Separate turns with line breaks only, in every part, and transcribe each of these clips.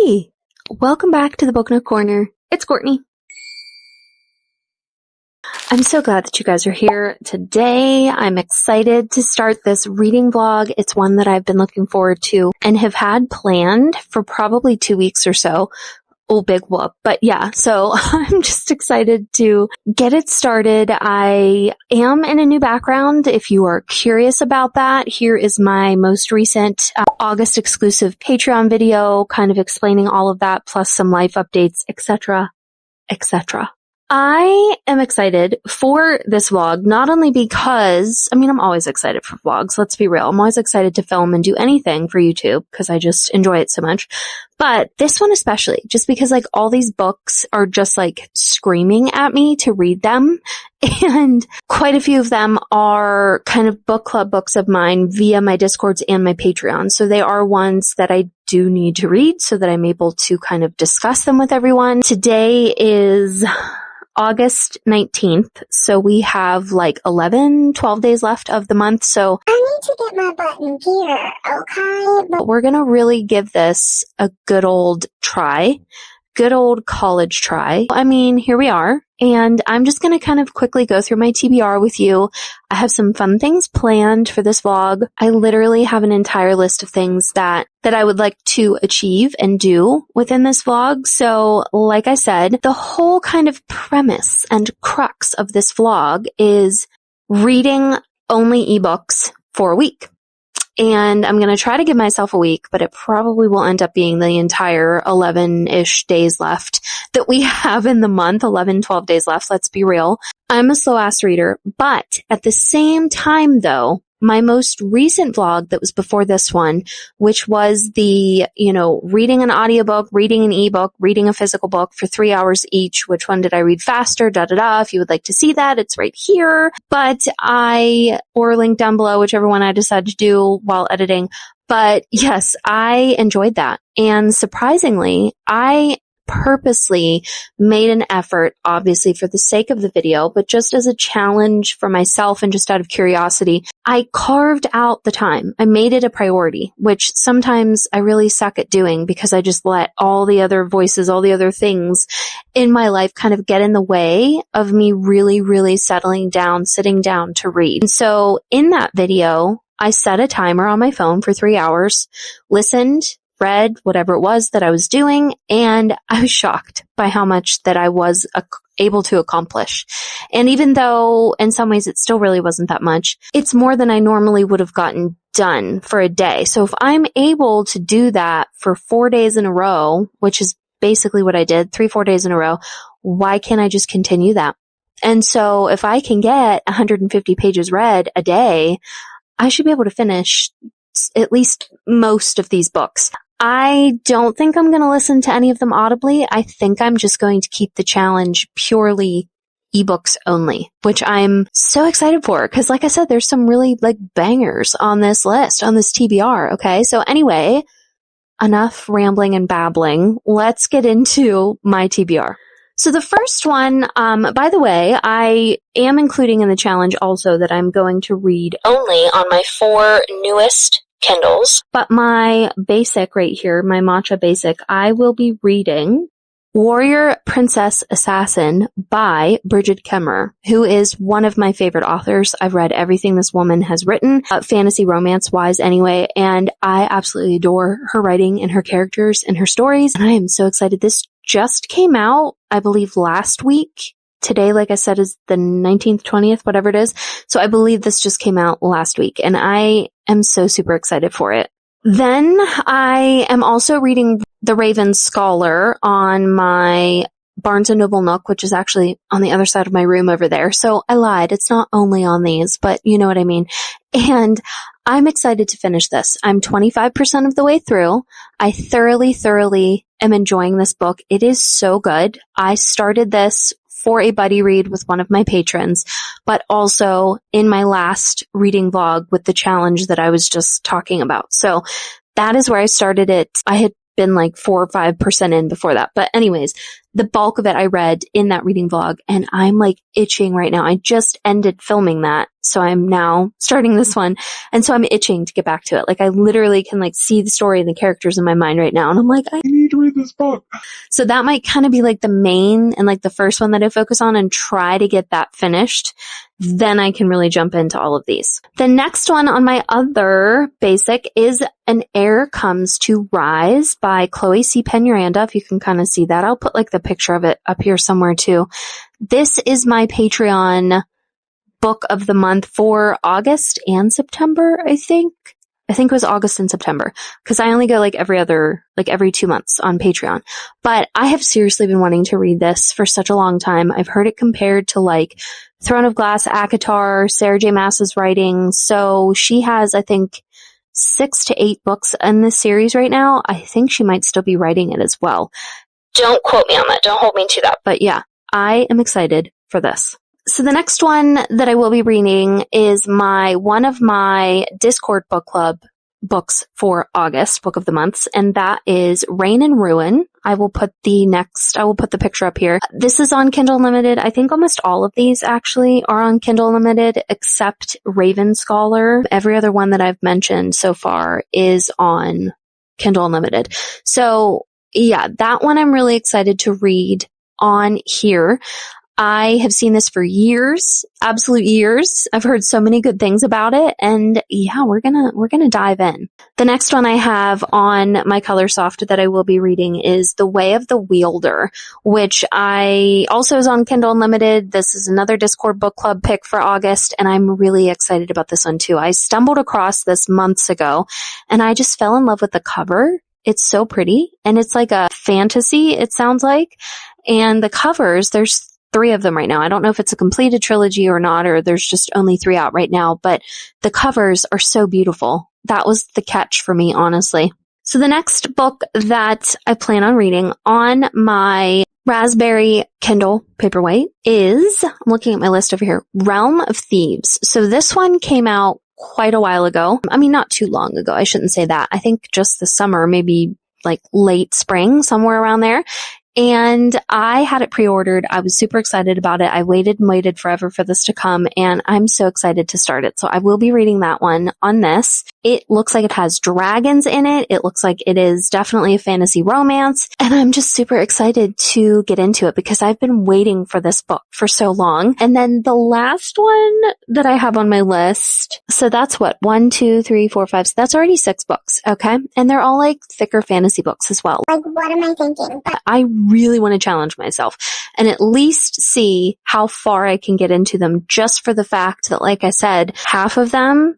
Hey, welcome back to the Book Nook Corner. It's Courtney. I'm so glad that you guys are here today. I'm excited to start this reading vlog. It's one that I've been looking forward to and have had planned for probably 2 weeks or so. Oh, big whoop. But yeah, so I'm just excited to get it started. I am in a new background. If you are curious about that, here is my most recent August exclusive Patreon video, kind of explaining all of that, plus some life updates, etc., etc. I am excited for this vlog, not only because, I'm always excited for vlogs, let's be real. I'm always excited to film and do anything for YouTube because I just enjoy it so much. But this one especially, just because all these books are just screaming at me to read them. And quite a few of them are kind of book club books of mine via my Discords and my Patreon. So they are ones that I do need to read so that I'm able to kind of discuss them with everyone. Today is August 19th. So we have 12 days left of the month. So
I need to get my butt in gear, okay?
But we're going to really give this a good old try. Good old college try. Here we are. And I'm just going to kind of quickly go through my TBR with you. I have some fun things planned for this vlog. I literally have an entire list of things that I would like to achieve and do within this vlog. So, like I said, the whole kind of premise and crux of this vlog is reading only ebooks for a week. And I'm going to try to give myself a week, but it probably will end up being the entire 11-ish days left that we have in the month, 11, 12 days left. Let's be real. I'm a slow ass reader, but at the same time though, my most recent vlog that was before this one, which was the, reading an audiobook, reading an ebook, reading a physical book for 3 hours each. Which one did I read faster? If you would like to see that, it's right here. But or link down below, whichever one I decide to do while editing. But yes, I enjoyed that. And surprisingly, I purposely made an effort, obviously for the sake of the video, but just as a challenge for myself and just out of curiosity, I carved out the time. I made it a priority, which sometimes I really suck at doing because I just let all the other voices, all the other things in my life kind of get in the way of me really, really sitting down to read. And so in that video, I set a timer on my phone for 3 hours, listened, read whatever it was that I was doing, and I was shocked by how much that I was able to accomplish. And even though in some ways it still really wasn't that much, it's more than I normally would have gotten done for a day. So if I'm able to do that for 4 days in a row, which is basically what I did, 3-4 days in a row, why can't I just continue that? And so if I can get 150 pages read a day, I should be able to finish at least most of these books. I don't think I'm going to listen to any of them audibly. I think I'm just going to keep the challenge purely ebooks only, which I'm so excited for because like I said, there's some really bangers on this list, on this TBR. Okay. So anyway, enough rambling and babbling. Let's get into my TBR. So the first one, by the way, I am including in the challenge also that I'm going to read only on my 4 newest Kindles, but my basic right here, my matcha basic, I will be reading Warrior Princess Assassin by Brigid Kemmerer, who is one of my favorite authors. I've read everything this woman has written, fantasy romance wise anyway, and I absolutely adore her writing and her characters and her stories, and I am so excited. This just came out, I believe, last week. Today, like I said, is the 19th, 20th, whatever it is. So I believe this just came out last week, and I am so super excited for it. Then I am also reading The Raven Scholar on my Barnes & Noble Nook, which is actually on the other side of my room over there. So I lied. It's not only on these, but you know what I mean. And I'm excited to finish this. I'm 25% of the way through. I thoroughly am enjoying this book. It is so good. I started this for a buddy read with one of my patrons, but also in my last reading vlog with the challenge that I was just talking about. So that is where I started it. I had been 4 or 5% in before that. But anyways, the bulk of it I read in that reading vlog, and I'm itching right now. I just ended filming that. So I'm now starting this one. And so I'm itching to get back to it. I literally can see the story and the characters in my mind right now. And I'm I need to read
this book.
So that might kind of be like the main and like the first one that I focus on and try to get that finished. Then I can really jump into all of these. The next one on my other basic is An Heir Comes to Rise by Chloe C. Peñaranda. If you can kind of see that, I'll put like the picture of it up here somewhere too. This is my Patreon book of the month for August and September, I think. I think it was August and September, because I only go like every 2 months on Patreon. But I have seriously been wanting to read this for such a long time. I've heard it compared to like Throne of Glass, ACOTAR, Sarah J. Maas's writing. So she has, I think, 6 to 8 books in this series right now. I think she might still be writing it as well. Don't quote me on that. Don't hold me to that. But yeah, I am excited for this. So the next one that I will be reading is one of my Discord book club books for August, book of the months, and that is Reign and Ruin. I will put the picture up here. This is on Kindle Unlimited. I think almost all of these actually are on Kindle Unlimited except Raven Scholar. Every other one that I've mentioned so far is on Kindle Unlimited. So yeah, that one I'm really excited to read on here. I have seen this for years, absolute years. I've heard so many good things about it, and yeah, we're gonna dive in. The next one I have on my color soft that I will be reading is The Way of the Wielder, which I also is on Kindle Unlimited. This is another Discord book club pick for August, and I'm really excited about this one too. I stumbled across this months ago, and I just fell in love with the cover. It's so pretty, and it's like a fantasy, it sounds like. And the covers, there's 3 of them right now. I don't know if it's a completed trilogy or not, or there's just only 3 out right now, but the covers are so beautiful. That was the catch for me, honestly. So the next book that I plan on reading on my Raspberry Kindle Paperwhite is, I'm looking at my list over here, Realm of Thieves. So this one came out quite a while ago. I mean, not too long ago. I shouldn't say that. I think just the summer, maybe like late spring, somewhere around there. And I had it pre-ordered. I was super excited about it. I waited and waited forever for this to come, and I'm so excited to start it. So I will be reading that one on this. It looks like it has dragons in it. It looks like it is definitely a fantasy romance, and I'm just super excited to get into it because I've been waiting for this book for so long. And then the last one that I have on my list, so that's what, 1, 2, 3, 4, 5, so that's already 6 books, okay? And they're all like thicker fantasy books as well.
Like, what am I thinking?
I really want to challenge myself and at least see how far I can get into them, just for the fact that, like I said, half of them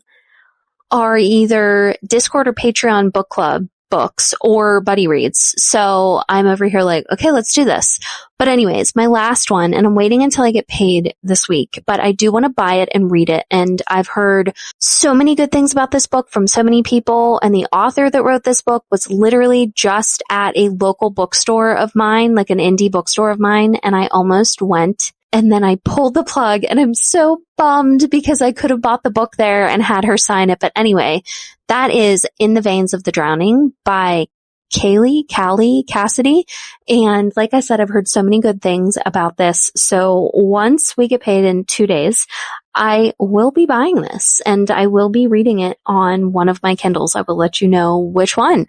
are either Discord or Patreon book club books or buddy reads. So I'm over here like, okay, let's do this. But anyways, my last one, and I'm waiting until I get paid this week, but I do want to buy it and read it. And I've heard so many good things about this book from so many people. And the author that wrote this book was literally just at a local bookstore of mine, like an indie bookstore of mine. And I almost went. And then I pulled the plug, and I'm so bummed because I could have bought the book there and had her sign it. But anyway, that is In the Veins of the Drowning by Callie Cassidy. And like I said, I've heard so many good things about this. So once we get paid in 2 days, I will be buying this and I will be reading it on one of my Kindles. I will let you know which one.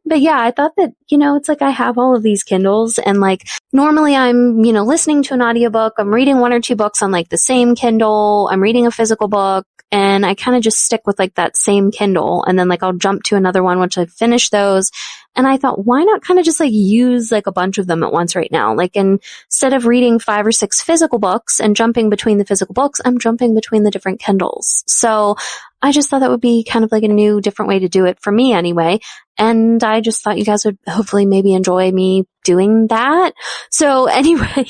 But yeah, I thought that, it's like I have all of these Kindles, and like normally I'm, listening to an audiobook. I'm reading 1 or 2 books on like the same Kindle. I'm reading a physical book, and I kind of just stick with like that same Kindle. And then like I'll jump to another one, which I've finished those. And I thought, why not kind of just like use like a bunch of them at once right now? Like instead of reading 5 or 6 physical books and jumping between the physical books, I'm jumping between the different Kindles. So I just thought that would be kind of like a new, different way to do it for me anyway. And I just thought you guys would hopefully maybe enjoy me doing that. So anyway,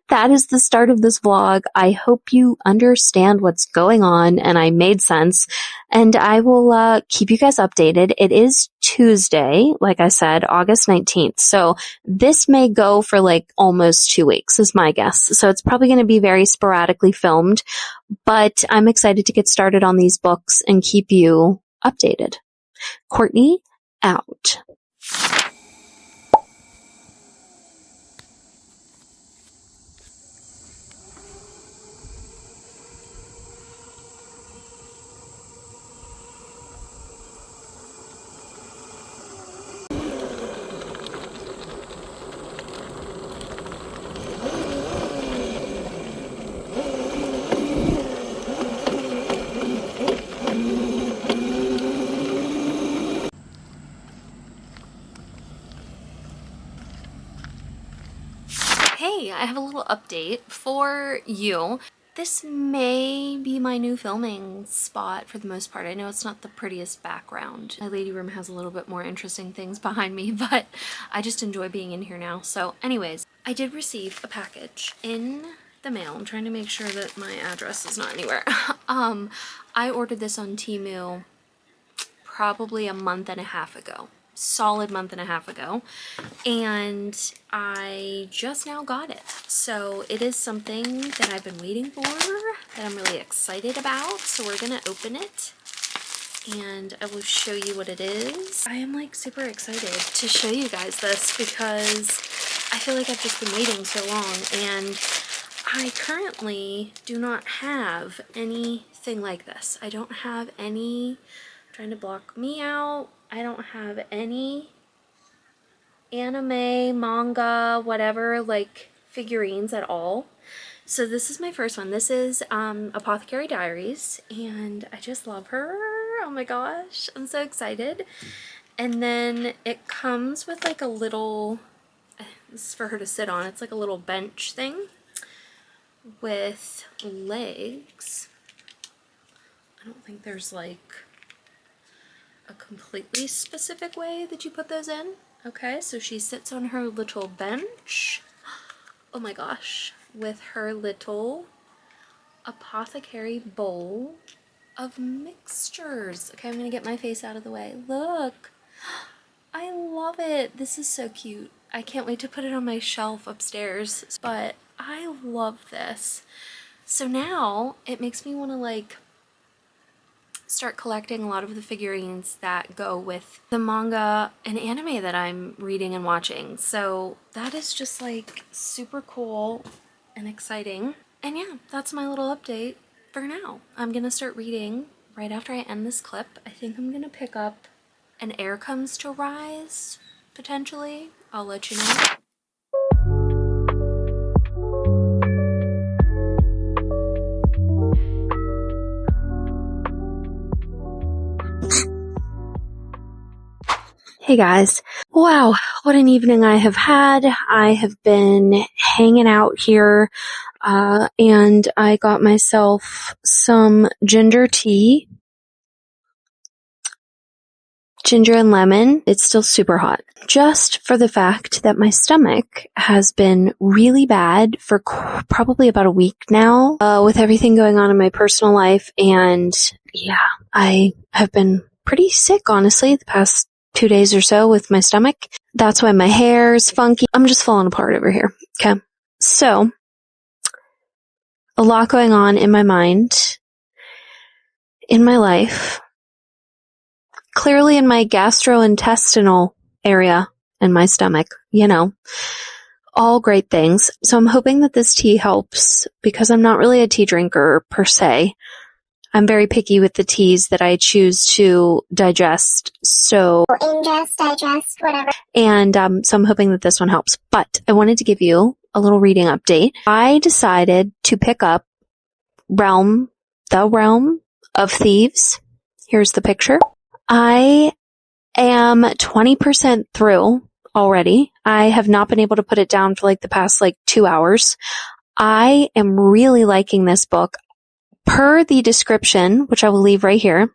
that is the start of this vlog. I hope you understand what's going on and I made sense. And I will keep you guys updated. It is Tuesday, like I said, August 19th. So this may go for like almost 2 weeks is my guess. So it's probably going to be very sporadically filmed, but I'm excited to get started on these books and keep you updated. Courtney out. hey, I have a little update for you. This may be my new filming spot for the most part. I know it's not the prettiest background. My lady room has a little bit more interesting things behind me, but I just enjoy being in here now. So anyways, I did receive a package in the mail. I'm trying to make sure that my address is not anywhere. I ordered this on Temu probably a month and a half ago. Solid month and a half ago, and I just now got it. So it is something that I've been waiting for, that I'm really excited about. So we're gonna open it and I will show you what it is. I am like super excited to show you guys this because I feel like I've just been waiting so long, and I currently do not have anything like this. I don't have any, trying to block me out. I don't have any anime, manga, whatever, like figurines at all. So this is my first one. This is Apothecary Diaries, and I just love her. Oh my gosh, I'm so excited. And then it comes with like a little, this is for her to sit on. It's like a little bench thing with legs. I don't think there's like a completely specific way that you put those in. Okay, so she sits on her little bench. Oh my gosh, with her little apothecary bowl of mixtures. Okay, I'm gonna get my face out of the way. Look, I love it. This is so cute. I can't wait to put it on my shelf upstairs, but I love this. So now it makes me want to like start collecting a lot of the figurines that go with the manga and anime that I'm reading and watching. So that is just like super cool and exciting. And yeah, that's my little update for now. I'm gonna start reading right after I end this clip. I think I'm gonna pick up An Heir Comes to Rise, potentially. I'll let you know. Hey guys. Wow, what an evening I have had. I have been hanging out here, and I got myself some ginger tea. Ginger and lemon. It's still super hot. Just for the fact that my stomach has been really bad for probably about a week now, with everything going on in my personal life. And yeah, I have been pretty sick, honestly, the past 2 days or so with my stomach. That's why my hair is funky. I'm just falling apart over here. Okay. So, a lot going on in my mind, in my life, clearly in my gastrointestinal area and my stomach, you know, all great things. So I'm hoping that this tea helps because I'm not really a tea drinker per se. I'm very picky with the teas that I choose to digest. So
ingest, digest, whatever.
And so I'm hoping that this one helps. But I wanted to give you a little reading update. I decided to pick up The Realm of Thieves. Here's the picture. I am 20% through already. I have not been able to put it down for like the past 2 hours. I am really liking this book. Per the description, which I will leave right here,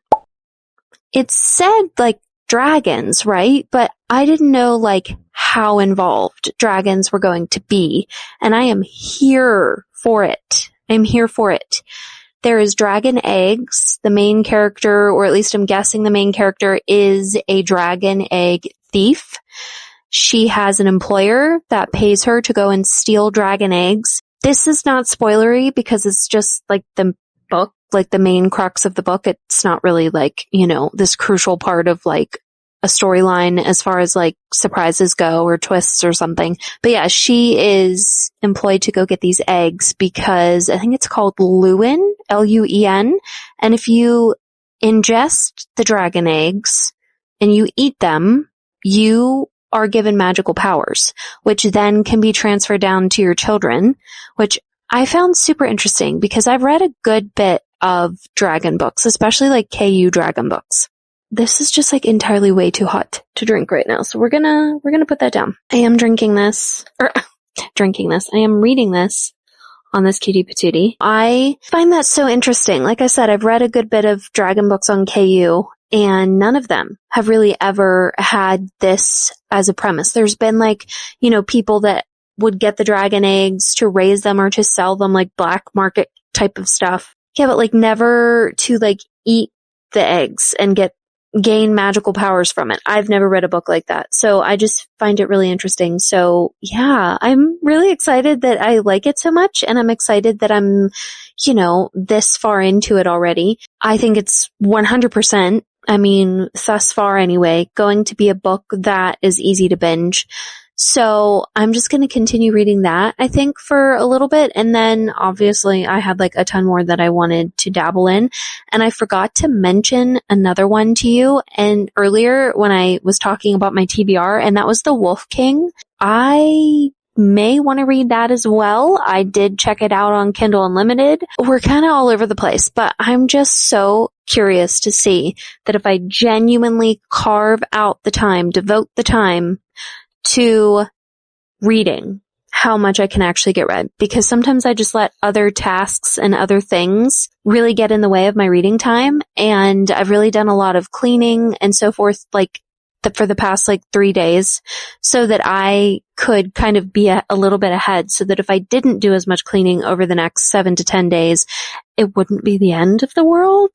it said dragons, right? But I didn't know how involved dragons were going to be. And I am here for it. I'm here for it. There is dragon eggs. The main character, or at least I'm guessing the main character, is a dragon egg thief. She has an employer that pays her to go and steal dragon eggs. This is not spoilery because it's just the book, the main crux of the book. It's not really this crucial part of a storyline as far as surprises go or twists or something. But yeah, she is employed to go get these eggs because I think it's called Luen, Luen. And if you ingest the dragon eggs and you eat them, you are given magical powers, which then can be transferred down to your children, which I found super interesting because I've read a good bit of dragon books, especially KU dragon books. This is just entirely way too hot to drink right now. So we're gonna put that down. I am drinking this, or drinking this. I am reading this on this cutie patootie. I find that so interesting. Like I said, I've read a good bit of dragon books on KU, and none of them have really ever had this as a premise. There's been like, people that would get the dragon eggs to raise them or to sell them, like black market type of stuff. Yeah, but like never to like eat the eggs and gain magical powers from it. I've never read a book like that. So I just find it really interesting. So yeah, I'm really excited that I like it so much, and I'm excited that I'm, this far into it already. I think it's 100%, thus far anyway, going to be a book that is easy to binge. So I'm just going to continue reading that, I think, for a little bit. And then obviously I had like a ton more that I wanted to dabble in. And I forgot to mention another one to you. And earlier when I was talking about my TBR, and that was The Wolf King, I may want to read that as well. I did check it out on Kindle Unlimited. We're kind of all over the place, but I'm just so curious to see that if I genuinely carve out the time, devote the time to reading, how much I can actually get read. Because sometimes I just let other tasks and other things really get in the way of my reading time. And I've really done a lot of cleaning and so forth, like for the past 3 days, so that I could kind of be a little bit ahead, so that if I didn't do as much cleaning over the next 7 to 10 days, it wouldn't be the end of the world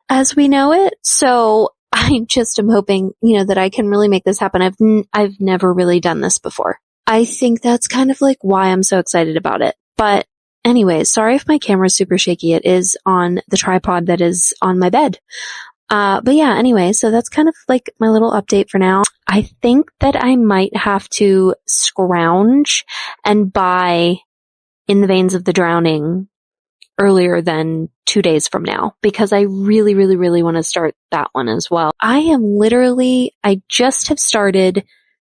as we know it. So I just am hoping, that I can really make this happen. I've never really done this before. I think that's kind of like why I'm so excited about it. But anyways, sorry if my camera's super shaky. It is on the tripod that is on my bed. But yeah, anyway, so that's kind of like my little update for now. I think that I might have to scrounge and buy In the Veins of the Drowning earlier than 2 days from now, because I really, really, really want to start that one as well. I just have started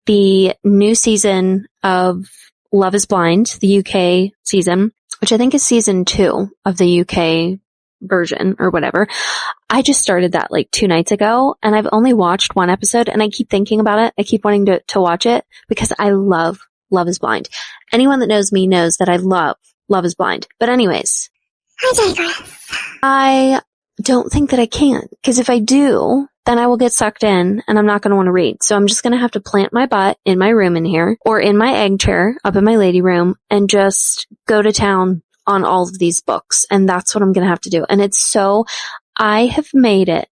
the new season of Love is Blind, the UK season, which I think is season 2 of the UK version or whatever. I just started that 2 nights ago, and I've only watched 1 episode, and I keep thinking about it. I keep wanting to watch it because I love Love is Blind. Anyone that knows me knows that I love Love is Blind. But anyways, I don't think that I can, because if I do, then I will get sucked in and I'm not going to want to read. So I'm just going to have to plant my butt in my room in here, or in my egg chair up in my lady room, and just go to town on all of these books. And that's what I'm going to have to do. And I have made it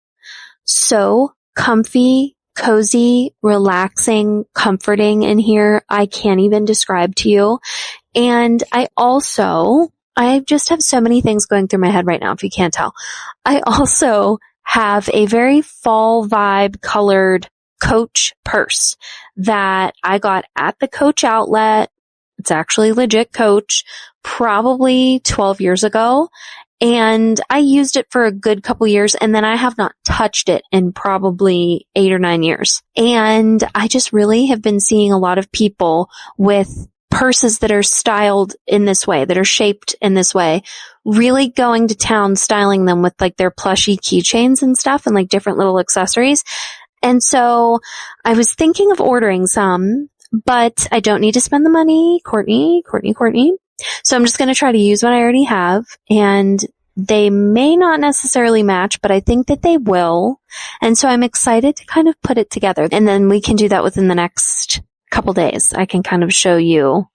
so comfy, cozy, relaxing, comforting in here. I can't even describe to you. And I just have so many things going through my head right now, if you can't tell. I also have a very fall vibe colored Coach purse that I got at the Coach outlet. It's actually legit Coach, probably 12 years ago. And I used it for a good couple years, and then I have not touched it in probably 8 or 9 years. And I just really have been seeing a lot of people with purses that are styled in this way, that are shaped in this way, really going to town styling them with their plushy keychains and stuff, and different little accessories. And so I was thinking of ordering some, but I don't need to spend the money. Courtney. So I'm just going to try to use what I already have, and they may not necessarily match, but I think that they will. And so I'm excited to kind of put it together, and then we can do that within the next couple days. I can kind of show you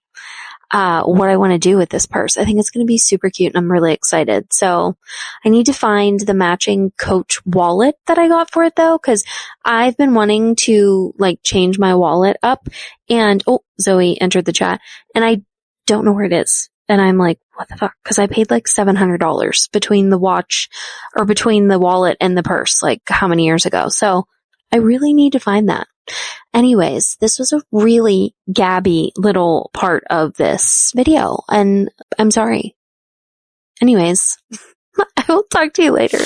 what I want to do with this purse. I think it's going to be super cute, and I'm really excited. So I need to find the matching Coach wallet that I got for it, though, because I've been wanting to change my wallet up. And Zoe entered the chat, and I don't know where it is. And I'm like, what the fuck? Because I paid $700 between the watch, or between the wallet and the purse, how many years ago? So I really need to find that. Anyways, this was a really gabby little part of this video, and I'm sorry. Anyways, I will talk to you later.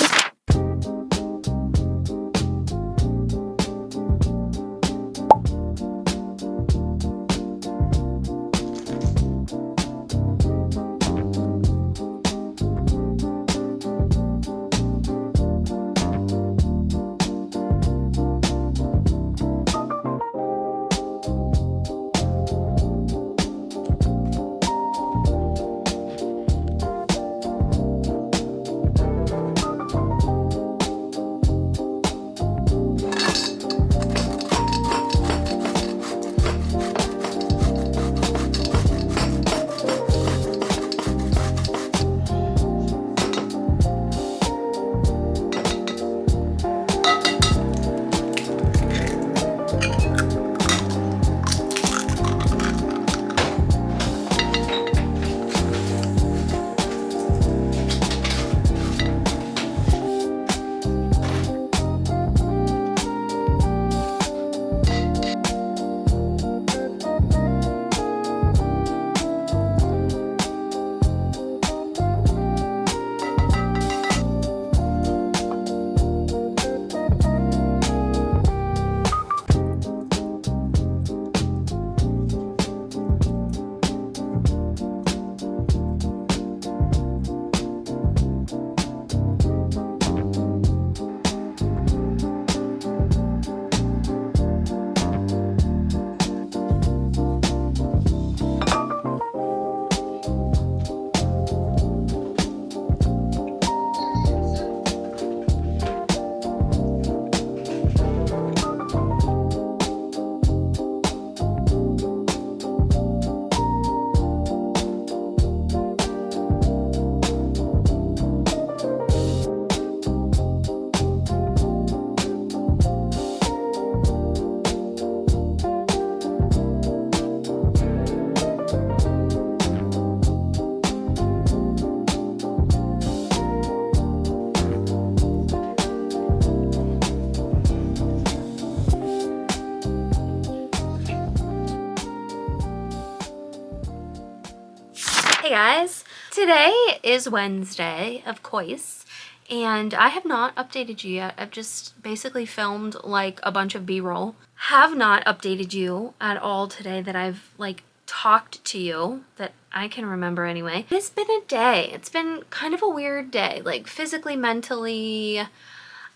Hey guys! Today is Wednesday, of course, and I have not updated you yet. I've just basically filmed like a bunch of B-roll. Have not updated you at all today that I've like talked to you, that I can remember anyway. It's been a day. It's been kind of a weird day, like physically, mentally,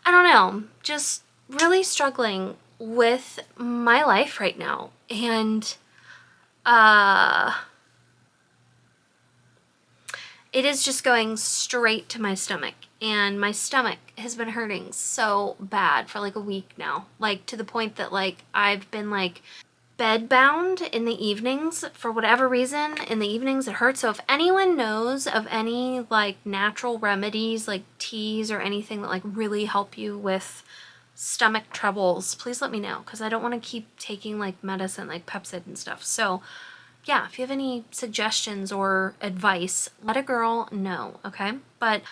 I don't know, just really struggling with my life right now. And it is just going straight to my stomach, and my stomach has been hurting so bad for like a week now, like to the point that like I've been like bed bound in the evenings for whatever reason. In the evenings it hurts. So if anyone knows of any like natural remedies, like teas or anything that like really help you with stomach troubles, please let me know, because I don't want to keep taking like medicine like Pepcid and stuff. So yeah, if you have any suggestions or advice, let a girl know, okay? But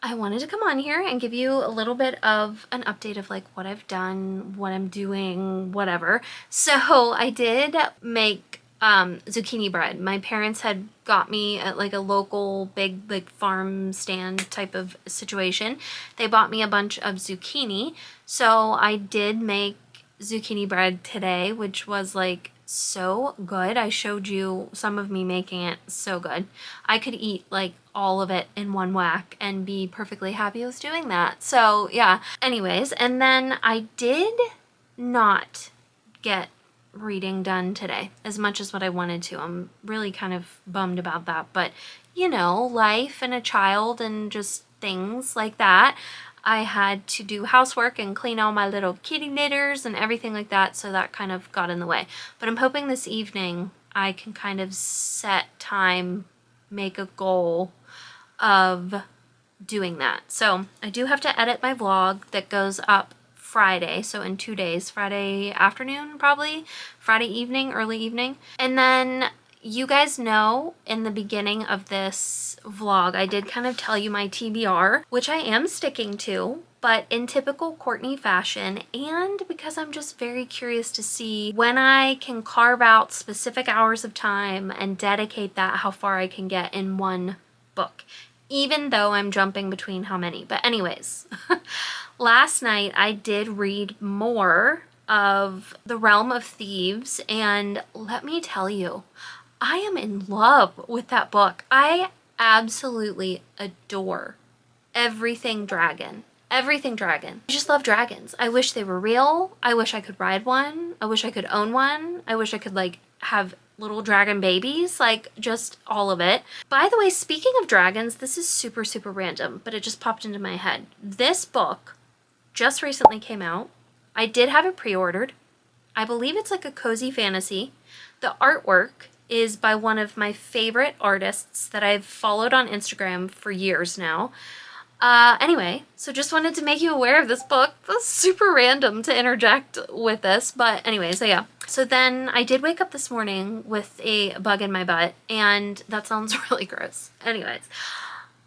I wanted to come on here and give you a little bit of an update of like what I've done, what I'm doing, whatever. So I did make zucchini bread. My parents had got me at like a local big like farm stand type of situation. They bought me a bunch of zucchini. So I did make zucchini bread today, which was like so good. I showed you some of me making it. So good. I could eat like all of it in one whack and be perfectly happy with doing that. So yeah, anyways, and then I did not get reading done today as much as what I wanted to. I'm really kind of bummed about that, but you know, life and a child and just things like that. I had to do housework and clean all my little kitty litters and everything like that, so that kind of got in the way. But I'm hoping this evening I can kind of set time, make a goal of doing that. So I do have to edit my vlog that goes up Friday, so in 2 days, Friday afternoon probably, Friday evening, early evening. And then you guys know in the beginning of this vlog, I did kind of tell you my TBR, which I am sticking to, but in typical Courtney fashion, and because I'm just very curious to see when I can carve out specific hours of time and dedicate that, how far I can get in one book, even though I'm jumping between how many. But anyways, last night I did read more of The Realm of Thieves, and let me tell you, I am in love with that book. I absolutely adore everything dragon. Everything dragon. I just love dragons. I wish they were real. I wish I could ride one. I wish I could own one. I wish I could like have little dragon babies, like just all of it. By the way, speaking of dragons, this is super, super random, but it just popped into my head. This book just recently came out. I did have it pre-ordered. I believe it's like a cozy fantasy. The artwork is by one of my favorite artists that I've followed on Instagram for years now. Anyway, so just wanted to make you aware of this book. That's super random to interject with this, but anyway, so yeah. So then I did wake up this morning with a bug in my butt, and that sounds really gross. Anyways,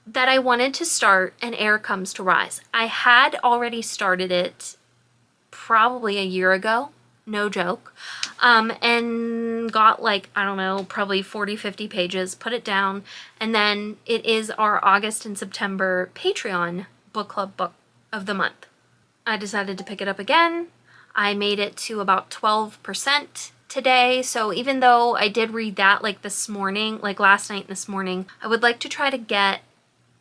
that I wanted to start An Heir Comes to Rise. I had already started it probably a year ago. No joke. And got like, I don't know, probably 40, 50 pages, put it down. And then it is our August and September Patreon book club book of the month. I decided to pick it up again. I made it to about 12% today. So even though I did read that like this morning, like last night and this morning, I would like to try to get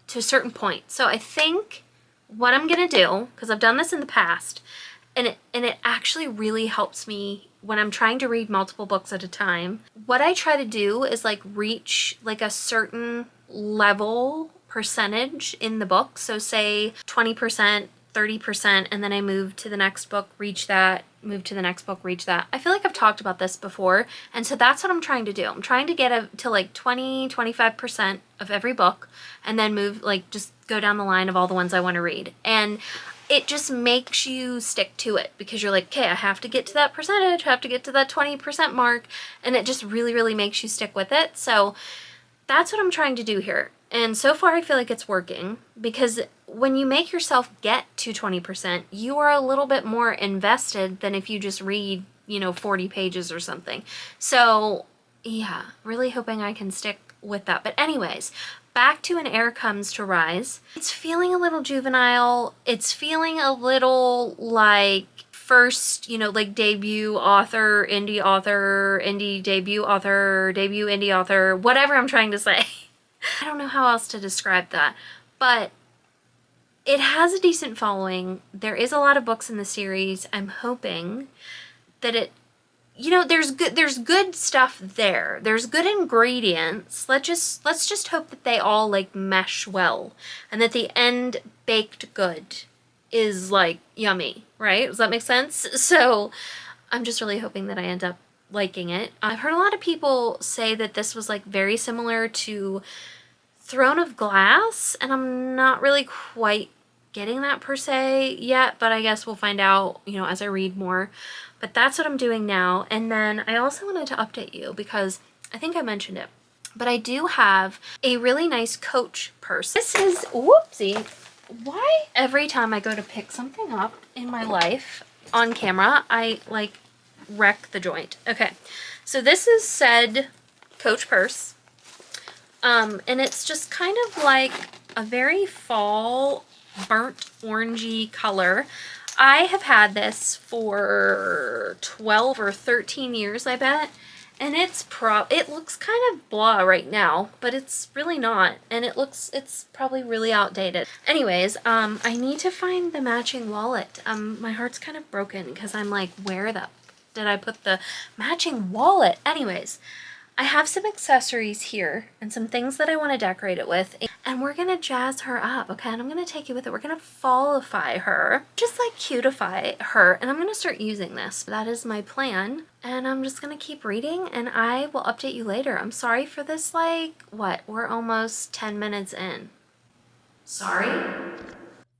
to a certain point. So I think what I'm going to do, because I've done this in the past, and it actually really helps me when I'm trying to read multiple books at a time. What I try to do is like reach like a certain level percentage in the book. So say 20%, 30%, and then I move to the next book, reach that, move to the next book, reach that. I feel like I've talked about this before, and so that's what I'm trying to do. I'm trying to get to like 20, 25% of every book, and then move, like just go down the line of all the ones I want to read. And it just makes you stick to it because you're like, okay, I have to get to that percentage, I have to get to that 20% mark, and it just really, really makes you stick with it. So that's what I'm trying to do here. And so far I feel like it's working, because when you make yourself get to 20%, you are a little bit more invested than if you just read, you know, 40 pages or something. So yeah, really hoping I can stick with that. But anyways, back to An Heir Comes to Rise. It's feeling a little juvenile. It's feeling a little like first, you know, like debut author, indie debut author, debut indie author, whatever I'm trying to say. I don't know how else to describe that, but it has a decent following. There is a lot of books in the series. I'm hoping that it, you know, there's good stuff there. There's good ingredients. Let's just hope that they all like mesh well and that the end baked good is like yummy, right? Does that make sense? So I'm just really hoping that I end up liking it. I've heard a lot of people say that this was like very similar to Throne of Glass, and I'm not really quite getting that per se yet, but I guess we'll find out, you know, as I read more. But that's what I'm doing now. And then I also wanted to update you because I think I mentioned it, but I do have a really nice Coach purse. This is, whoopsie, why every time I go to pick something up in my life on camera, I like wreck the joint. Okay, so this is said Coach purse. And it's just kind of like a very fall burnt orangey color. I have had this for 12 or 13 years, I bet. And it looks kind of blah right now, but it's really not. And it's probably really outdated. Anyways, I need to find the matching wallet. My heart's kind of broken because I'm like, where did I put the matching wallet? Anyways, I have some accessories here and some things that I want to decorate it with, and we're gonna jazz her up, okay? And I'm gonna take you with it. We're gonna fallify her, just like cutify her, and I'm gonna start using this. That is my plan, and I'm just gonna keep reading, and I will update you later. I'm sorry for this, like, what? We're almost 10 minutes in. Sorry?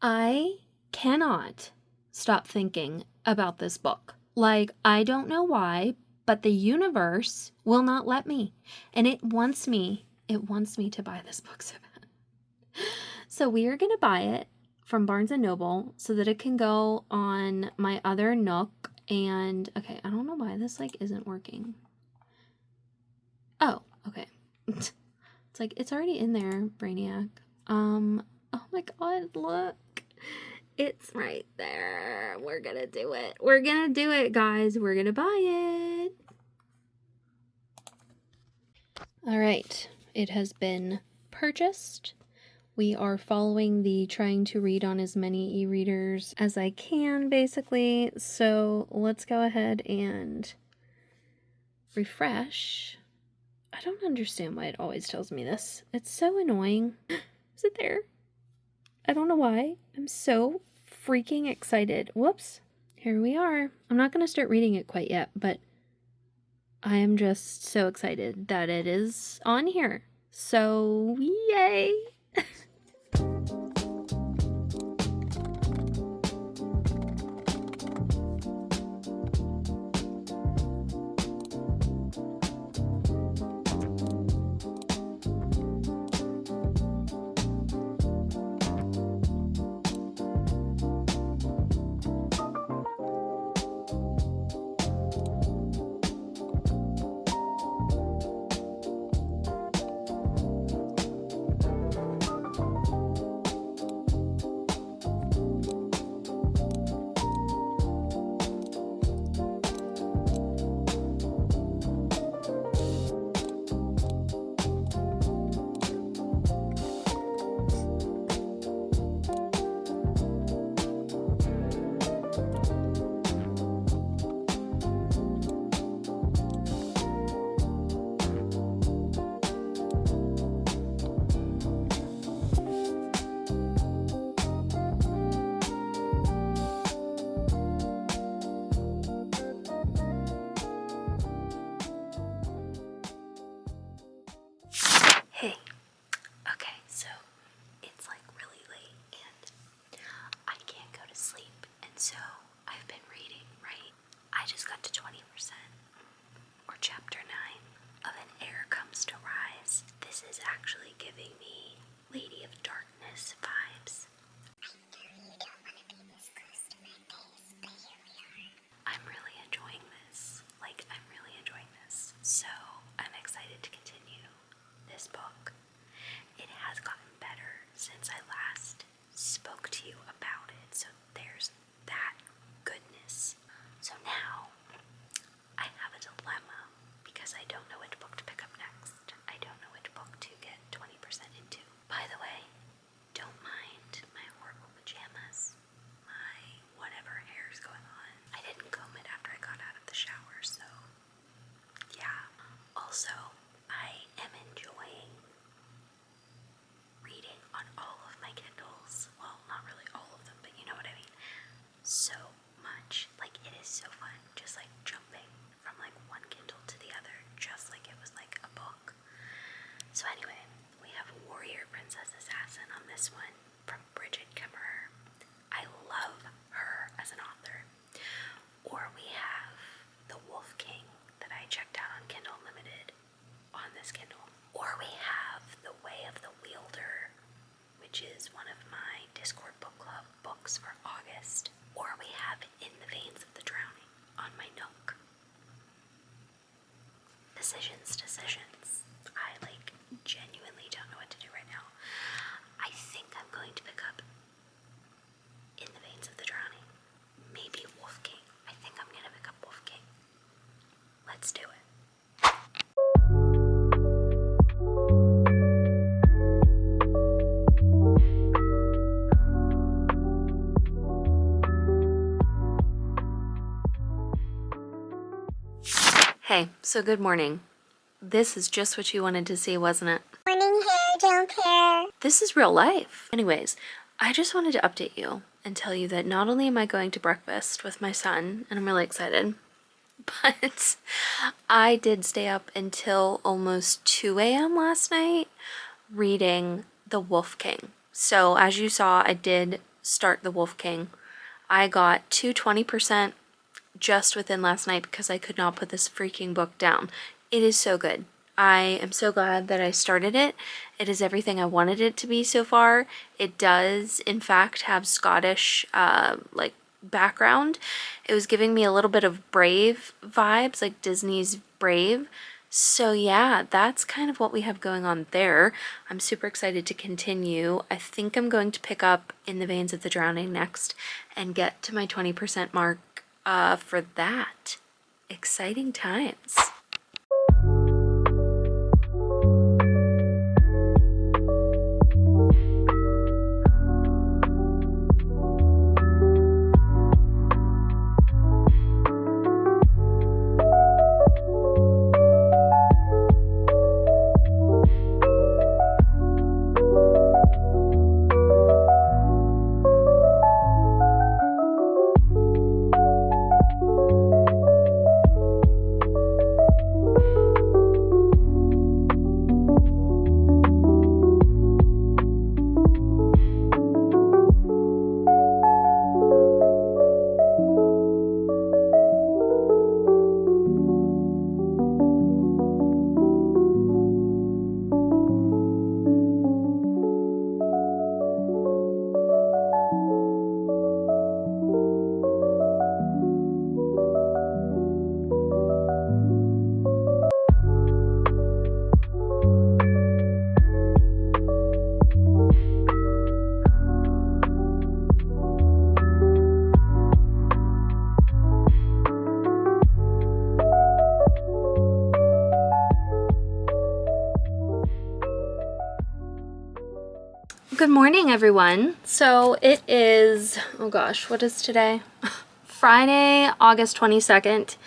I cannot stop thinking about this book. Like, I don't know why, but the universe will not let me. And it wants me to buy this book so bad. So we are going to buy it from Barnes & Noble so that it can go on my other Nook. And, okay, I don't know why this, like, isn't working. Oh, okay. It's like, it's already in there, Brainiac. Oh my God, look. It's right there. We're gonna do it. We're gonna do it, guys. We're gonna buy it. All right. It has been purchased. We are following the trying to read on as many e-readers as I can, basically. So let's go ahead and refresh. I don't understand why it always tells me this. It's so annoying. Is it there? I don't know why. I'm so freaking excited. Whoops. Here we are. I'm not going to start reading it quite yet, but I am just so excited that it is on here. So, yay! this Kindle. Or we have The Way of the Wielder, which is one of my Discord book club books for August. Or we have In the Veins of the Drowning on my Nook. Decisions. I genuinely don't know what to do right now. I think I'm going to pick up In the Veins of the Drowning. Maybe Wolf King. I think I'm gonna pick up Wolf King. Let's do it. Hey, so good morning. This is just what you wanted to see, wasn't it?
Morning hair, don't care.
This is real life. Anyways, I just wanted to update you and tell you that not only am I going to breakfast with my son, and I'm really excited, but I did stay up until almost 2 a.m. last night reading The Wolf King. So as you saw, I did start The Wolf King. I got to 20% just within last night because I could not put this freaking book down. It is so good. I am so glad that I started it. It is everything I wanted it to be so far. It does, in fact, have Scottish, background. It was giving me a little bit of Brave vibes, like Disney's Brave. So yeah, that's kind of what we have going on there. I'm super excited to continue. I think I'm going to pick up In the Veins of the Drowning next and get to my 20% mark for that. Exciting times. Good morning, everyone. So it is, oh gosh, what is today? Friday, August 22nd.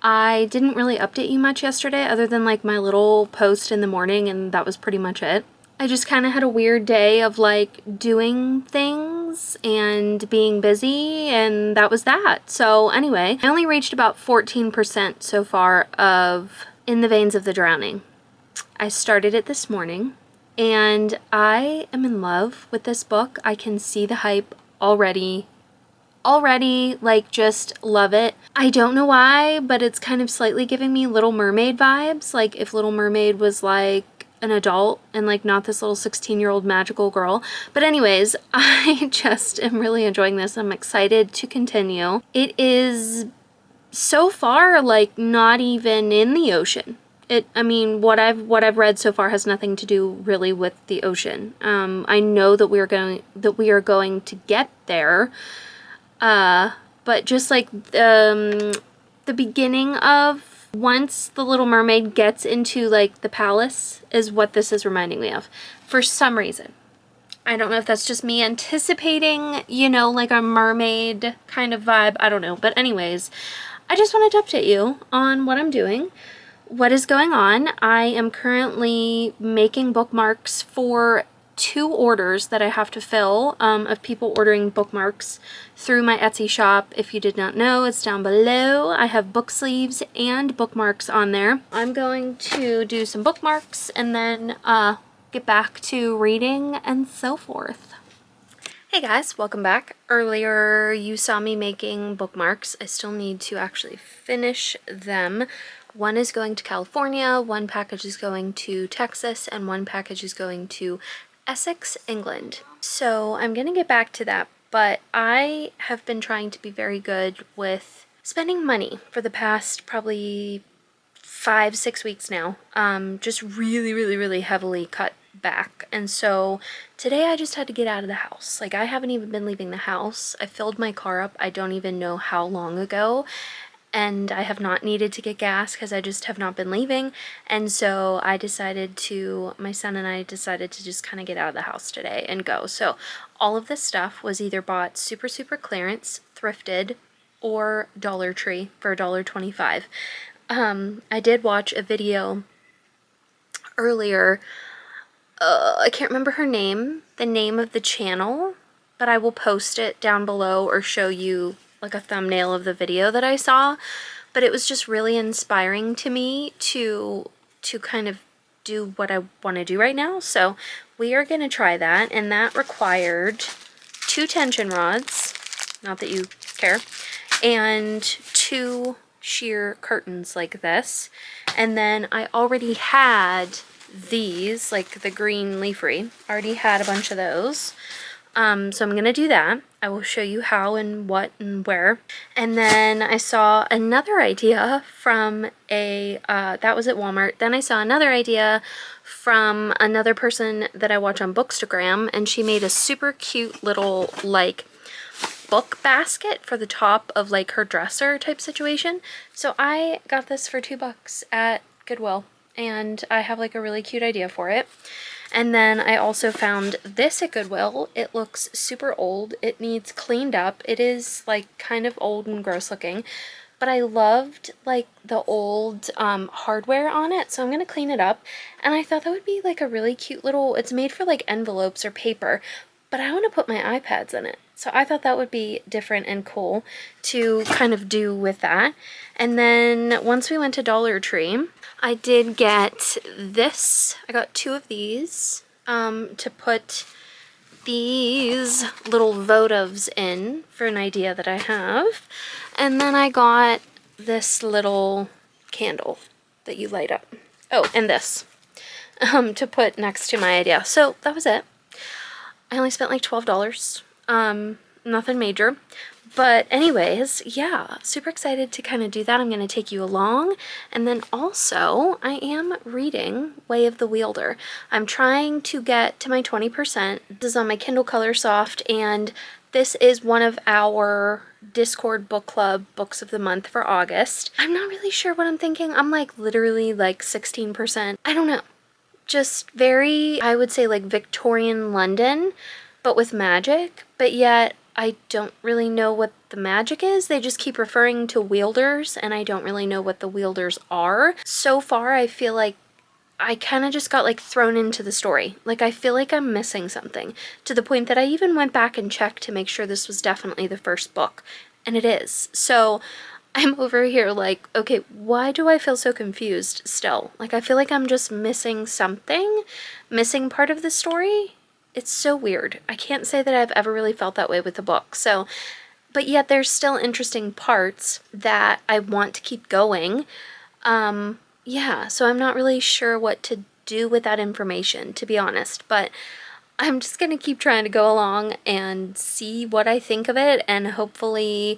I didn't really update you much yesterday other than like my little post in the morning, and that was pretty much it. I just kind of had a weird day of like doing things and being busy, and that was that. So anyway, I only reached about 14% so far of In the Veins of the Drowning. I started it this morning. And I am in love with this book. I can see the hype already, like just love it. I don't know why, but it's kind of slightly giving me Little Mermaid vibes. Like if Little Mermaid was like an adult and like not this little 16-year-old magical girl. But anyways, I just am really enjoying this. I'm excited to continue. It is so far like not even in the ocean. What I've read so far has nothing to do really with the ocean. I know that we are going to get there, but just like the beginning of once the Little Mermaid gets into like the palace is what this is reminding me of, for some reason. I don't know if that's just me anticipating, like a mermaid kind of vibe. I don't know, but anyways, I just wanted to update you on what I'm doing. What is going on? I am currently making bookmarks for 2 orders that I have to fill of people ordering bookmarks through my Etsy shop. If you did not know, it's down below. I have book sleeves and bookmarks on there. I'm going to do some bookmarks and then get back to reading and so forth. Hey guys, welcome back. Earlier you saw me making bookmarks. I still need to actually finish them. One is going to California, one package is going to Texas, and one package is going to Essex, England. So I'm gonna get back to that, but I have been trying to be very good with spending money for the past probably 5-6 weeks now. Just really heavily cut back. And so today I just had to get out of the house. Like, I haven't even been leaving the house. I filled my car up I don't even know how long ago, and I have not needed to get gas because I just have not been leaving. And so my son and I decided to just kind of get out of the house today and go. So all of this stuff was either bought super clearance, thrifted, or Dollar Tree for $1.25. I did watch a video earlier. I can't remember the name of the channel, but I will post it down below or show you like a thumbnail of the video that I saw. But it was just really inspiring to me to kind of do what I want to do right now. So we are going to try that, and that required 2 tension rods, not that you care, and 2 sheer curtains like this. And then I already had these, like the green leafy, already had a bunch of those. So I'm gonna do that. I will show you how and what and where. And then I saw another idea from that was at Walmart. Then I saw another idea from another person that I watch on Bookstagram, and she made a super cute little like book basket for the top of like her dresser type situation. So I got this for $2 at Goodwill, and I have like a really cute idea for it. And then I also found this at Goodwill. It looks super old. It needs cleaned up. It is like kind of old and gross looking, but I loved like the old hardware on it, so I'm gonna clean it up. And I thought that would be like a really cute little, it's made for like envelopes or paper, but I want to put my iPads in it. So I thought that would be different and cool to kind of do with that. And then once we went to Dollar Tree, I did get this. I got 2 of these to put these little votives in for an idea that I have. And then I got this little candle that you light up. Oh, and this to put next to my idea. So that was it. I only spent like $12. Nothing major. But anyways, yeah, super excited to kind of do that. I'm going to take you along. And then also, I am reading Way of the Wielder. I'm trying to get to my 20%. This is on my Kindle Color Soft, and this is one of our Discord book club books of the month for August. I'm not really sure what I'm thinking. I'm like literally like 16%. I don't know. Just very, I would say like Victorian London, but with magic. But yet I don't really know what the magic is. They just keep referring to wielders, and I don't really know what the wielders are. So far, I feel like I kind of just got like thrown into the story. Like, I feel like I'm missing something, to the point that I even went back and checked to make sure this was definitely the first book, and it is. So I'm over here like, okay, why do I feel so confused still? Like, I feel like I'm just missing something, missing part of the story. It's so weird. I can't say that I've ever really felt that way with the book. So, but yet there's still interesting parts that I want to keep going. Yeah, so I'm not really sure what to do with that information, to be honest, but I'm just going to keep trying to go along and see what I think of it, and hopefully,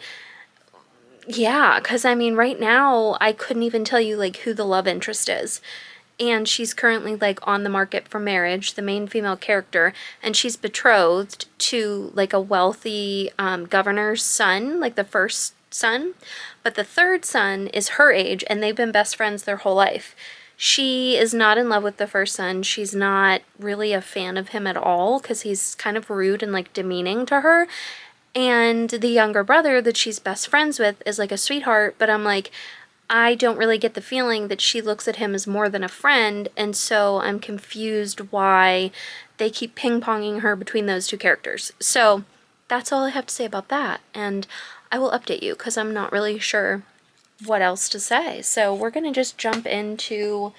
yeah, because I mean, right now, I couldn't even tell you like who the love interest is. And she's currently like on the market for marriage, the main female character, and she's betrothed to like a wealthy governor's son, like the first son, but the third son is her age, and they've been best friends their whole life. She is not in love with the first son. She's not really a fan of him at all because he's kind of rude and like demeaning to her. And the younger brother that she's best friends with is like a sweetheart, but I'm like, I don't really get the feeling that she looks at him as more than a friend, and so I'm confused why they keep ping-ponging her between those two characters. So that's all I have to say about that, and I will update you because I'm not really sure what else to say. So we're going to just jump into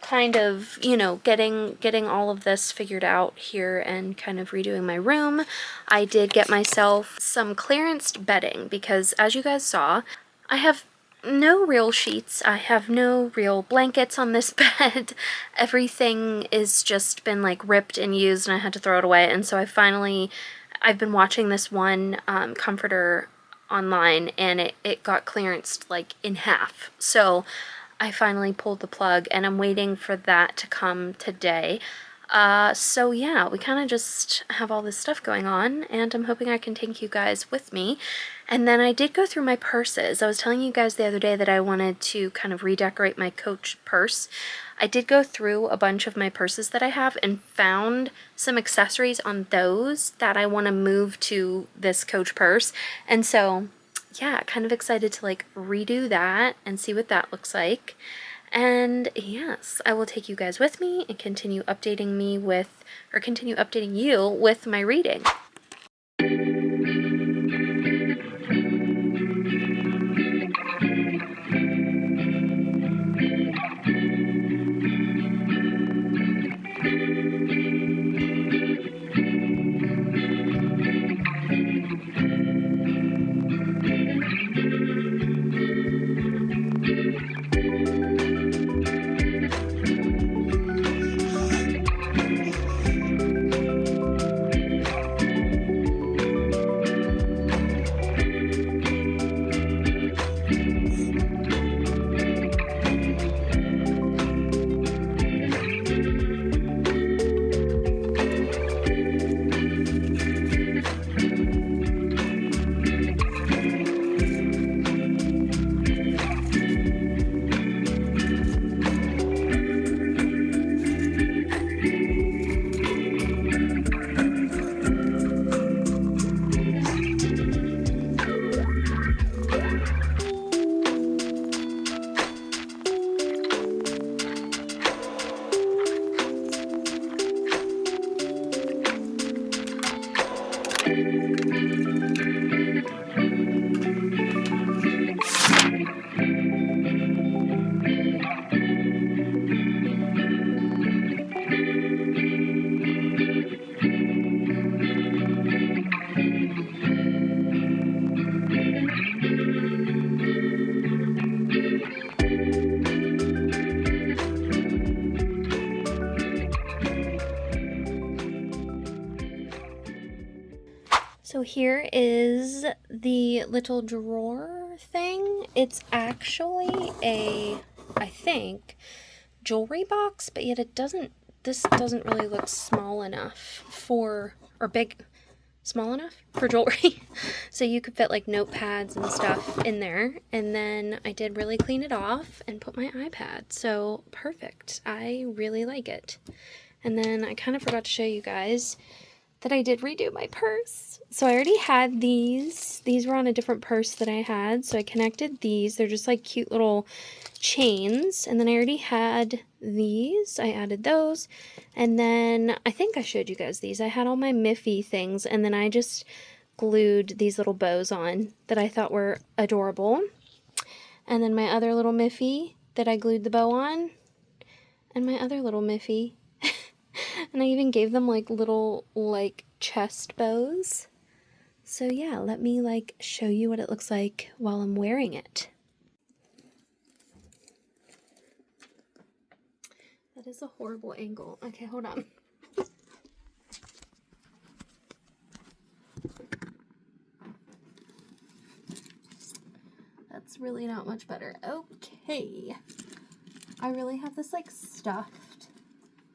kind of, you know, getting all of this figured out here and kind of redoing my room. I did get myself some clearanced bedding because, as you guys saw, I have no real sheets. I have no real blankets on this bed. Everything is just been like ripped and used and I had to throw it away. And so I've been watching this one comforter online and it got clearanced like in half. So I finally pulled the plug and I'm waiting for that to come today. So yeah, we kind of just have all this stuff going on and I'm hoping I can take you guys with me. And then I did go through my purses. I was telling you guys the other day that I wanted to kind of redecorate my Coach purse. I did go through a bunch of my purses that I have and found some accessories on those that I want to move to this Coach purse. And so yeah, kind of excited to like redo that and see what that looks like. And yes, I will take you guys with me and continue updating you with my reading. So here is the little drawer thing. It's actually I think, jewelry box, but yet this doesn't really look small enough small enough for jewelry. So you could fit like notepads and stuff in there. And then I did really clean it off and put my iPad. So perfect. I really like it. And then I kind of forgot to show you guys that I did redo my purse. So I already had these. These were on a different purse that I had. So I connected these. They're just like cute little chains. And then I already had these. I added those. And then I think I showed you guys these. I had all my Miffy things. And then I just glued these little bows on that I thought were adorable. And then my other little Miffy that I glued the bow on. And my other little Miffy. And I even gave them like little like chest bows. So yeah, let me like show you what it looks like while I'm wearing it. That is a horrible angle. Okay, hold on. That's really not much better. Okay. I really have this like stuffed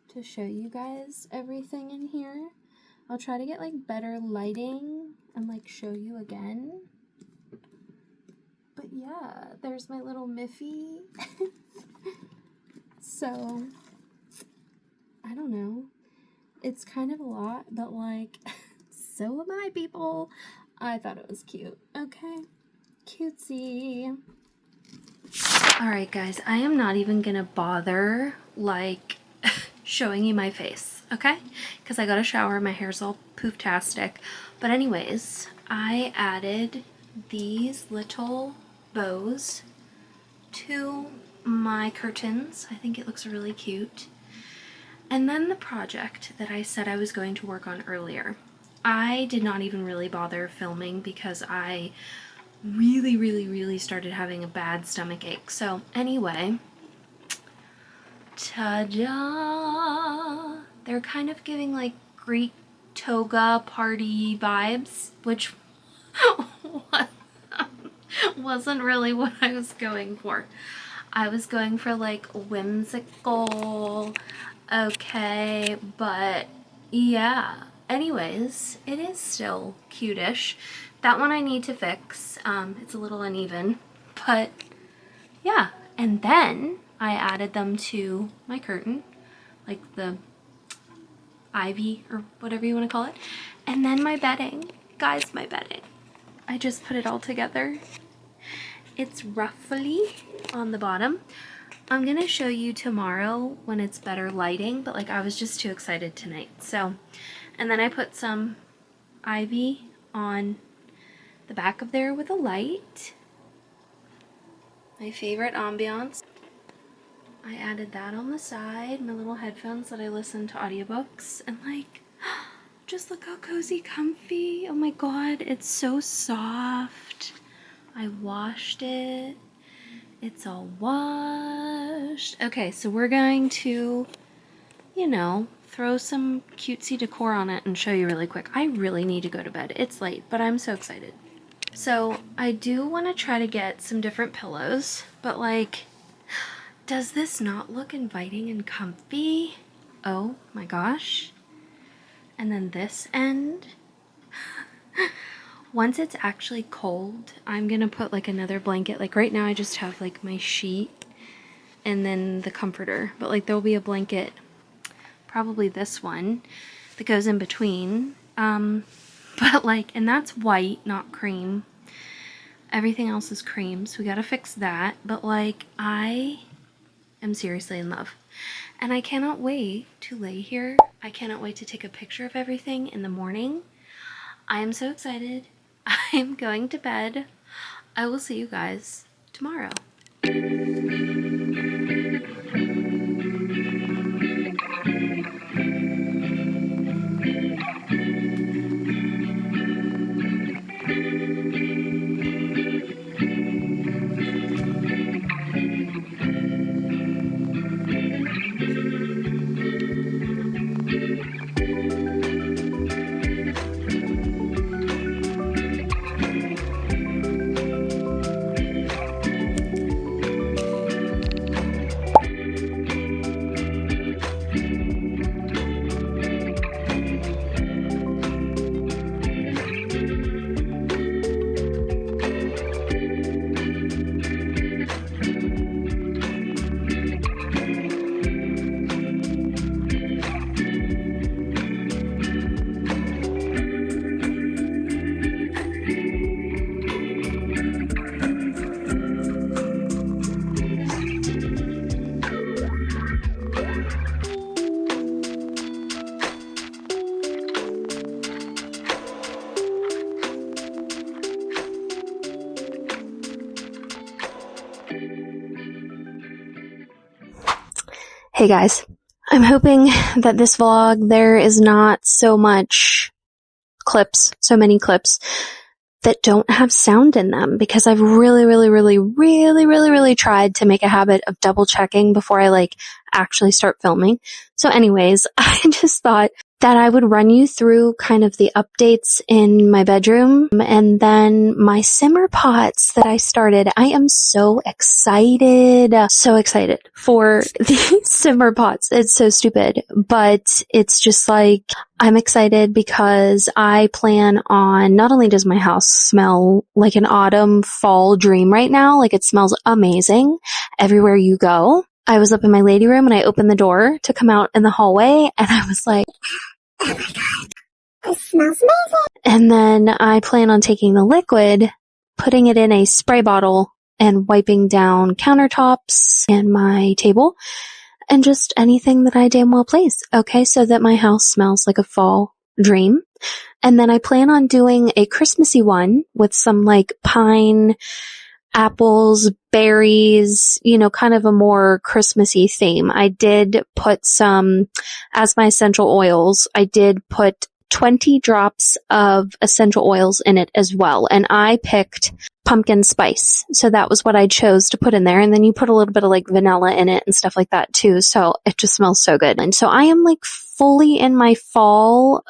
to show you guys everything in here. I'll try to get like better lighting and like show you again. But yeah, there's my little Miffy. So, I don't know. It's kind of a lot, but like, so am I, people. I thought it was cute. Okay. Cutesy. Alright guys, I am not even gonna bother like showing you my face, okay? Because I got a shower, my hair's all pooftastic. But anyways, I added these little bows to my curtains. I think it looks really cute. And then the project that I said I was going to work on earlier. I did not even really bother filming because I really started having a bad stomach ache. So anyway, ta-da! They're kind of giving like Greek toga party vibes, which wasn't really what I was going for. I was going for like whimsical, okay, but yeah. Anyways, it is still cute-ish. That one I need to fix. It's a little uneven, but yeah. And then I added them to my curtain, like the ivy or whatever you want to call it. And then my bedding. Guys, my bedding. I just put it all together. It's roughly on the bottom. I'm going to show you tomorrow when it's better lighting, but like I was just too excited tonight. So, and then I put some ivy on the back of there with a light. My favorite ambiance. I added that on the side, my little headphones that I listen to audiobooks, and like, just look how cozy, comfy. Oh my god, it's so soft. I washed it. It's all washed. Okay, so we're going to, you know, throw some cutesy decor on it and show you really quick. I really need to go to bed. It's late, but I'm so excited. So I do want to try to get some different pillows, but like, does this not look inviting and comfy? Oh my gosh. And then this end. Once it's actually cold, I'm gonna put like another blanket. Like right now I just have like my sheet and then the comforter, but like there'll be a blanket, probably this one, that goes in between. But like, and that's white, not cream. Everything else is cream, so we gotta fix that. But like, I am seriously in love. And I cannot wait to lay here. I cannot wait to take a picture of everything in the morning. I am so excited. I am going to bed. I will see you guys tomorrow. Hey guys, I'm hoping that this vlog, there is not so many clips that don't have sound in them, because I've really tried to make a habit of double checking before I like actually start filming. So anyways, I just thought that I would run you through kind of the updates in my bedroom and then my simmer pots that I started. I am so excited for these simmer pots. It's so stupid, but it's just like, I'm excited because I plan on, not only does my house smell like an autumn fall dream right now, like it smells amazing everywhere you go. I was up in my lady room and I opened the door to come out in the hallway and I was like, oh my god,
It smells amazing.
and then I plan on taking the liquid, putting it in a spray bottle and wiping down countertops and my table and just anything that I damn well place. Okay, so that my house smells like a fall dream. And then I plan on doing a Christmassy one with some like pine, apples, berries, you know, kind of a more Christmassy theme. I did put some, as my essential oils, I did put 20 drops of essential oils in it as well. And I picked pumpkin spice. So that was what I chose to put in there. And then you put a little bit of like vanilla in it and stuff like that too. So it just smells so good. And so I am like fully in my fall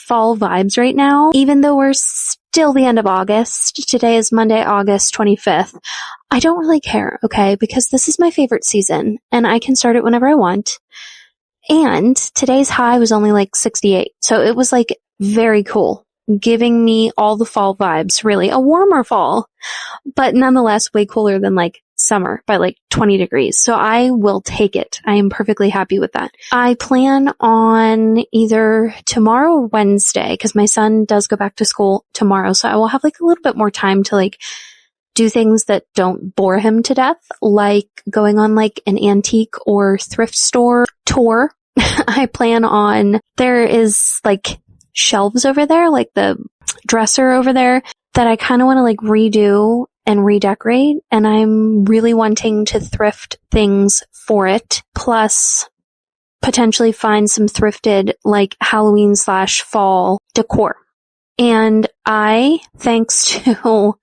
vibes right now, even though we're still the end of August. Today is Monday, August 25th. I don't really care, okay? Because this is my favorite season and I can start it whenever I want. And today's high was only like 68. So it was like very cool, giving me all the fall vibes, really a warmer fall, but nonetheless way cooler than like summer by like 20 degrees. So I will take it. I am perfectly happy with that. I plan on either tomorrow or Wednesday, because my son does go back to school tomorrow. So I will have like a little bit more time to like do things that don't bore him to death, like going on like an antique or thrift store tour. I plan on, there is like shelves over there, like the dresser over there, that I kind of want to like redo and redecorate. And I'm really wanting to thrift things for it. Plus potentially find some thrifted like Halloween/fall decor. And I, thanks to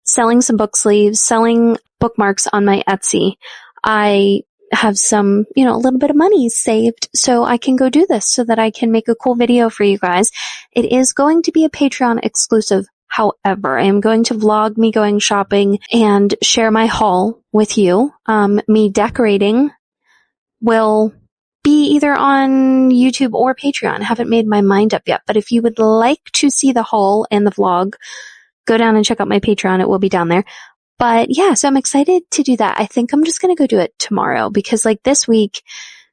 selling some book sleeves, selling bookmarks on my Etsy, I have some, a little bit of money saved so I can go do this so that I can make a cool video for you guys. It is going to be a Patreon exclusive. However, I am going to vlog me going shopping and share my haul with you. Me decorating will be either on YouTube or Patreon. I haven't made my mind up yet, but if you would like to see the haul and the vlog, go down and check out my Patreon. It will be down there. But yeah, so I'm excited to do that. I think I'm just going to go do it tomorrow because like this week,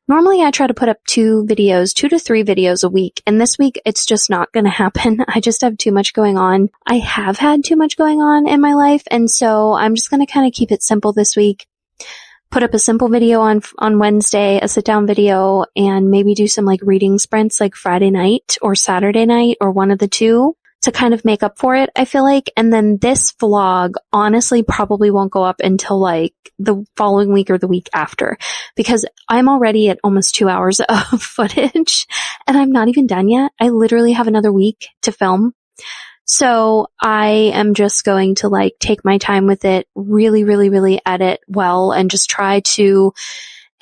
normally I try to put up 2 to 3 videos a week. And this week it's just not going to happen. I just have too much going on. I have had too much going on in my life. And so I'm just going to kind of keep it simple this week. Put up a simple video on Wednesday, a sit down video, and maybe do some like reading sprints like Friday night or Saturday night or one of the two, to kind of make up for it, I feel like. And then this vlog honestly probably won't go up until like the following week or the week after, because I'm already at almost 2 hours of footage and I'm not even done yet. I literally have another week to film. So I am just going to like take my time with it, really, really, really edit well, and just try to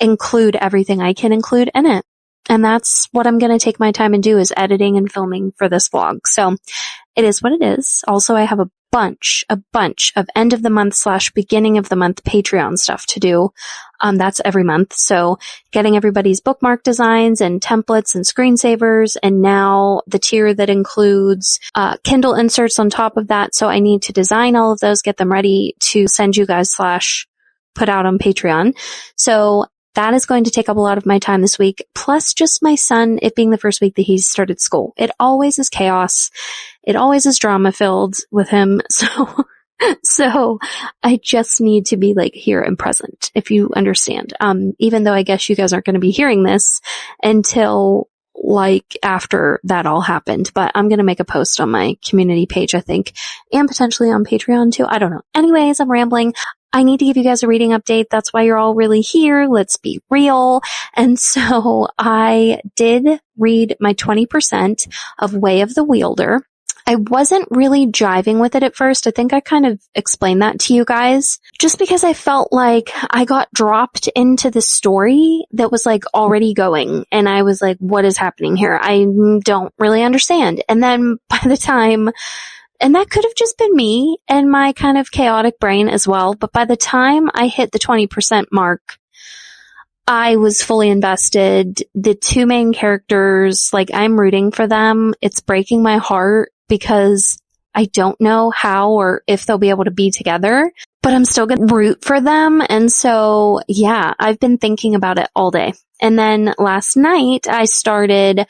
include everything I can include in it. And that's what I'm going to take my time and do, is editing and filming for this vlog. So it is what it is. Also, I have a bunch of end of the month / beginning of the month Patreon stuff to do. That's every month. So getting everybody's bookmark designs and templates and screensavers. And now the tier that includes Kindle inserts on top of that. So I need to design all of those, get them ready to send you guys / put out on Patreon. So that is going to take up a lot of my time this week, plus just my son, it being the first week that he's started school. It always is chaos. It always is drama filled with him. So I just need to be like here and present, if you understand. Even though I guess you guys aren't going to be hearing this until like after that all happened, but I'm going to make a post on my community page, I think, and potentially on Patreon too. I don't know. Anyways, I'm rambling. I need to give you guys a reading update. That's why you're all really here. Let's be real. And so I did read my 20% of Way of the Wielder. I wasn't really jiving with it at first. I think I kind of explained that to you guys, just because I felt like I got dropped into the story that was like already going. And I was like, what is happening here? I don't really understand. And then by the time, and that could have just been me and my kind of chaotic brain as well, but by the time I hit the 20% mark, I was fully invested. The 2 main characters, like, I'm rooting for them. It's breaking my heart because I don't know how or if they'll be able to be together, but I'm still going to root for them. And so, yeah, I've been thinking about it all day. And then last night I started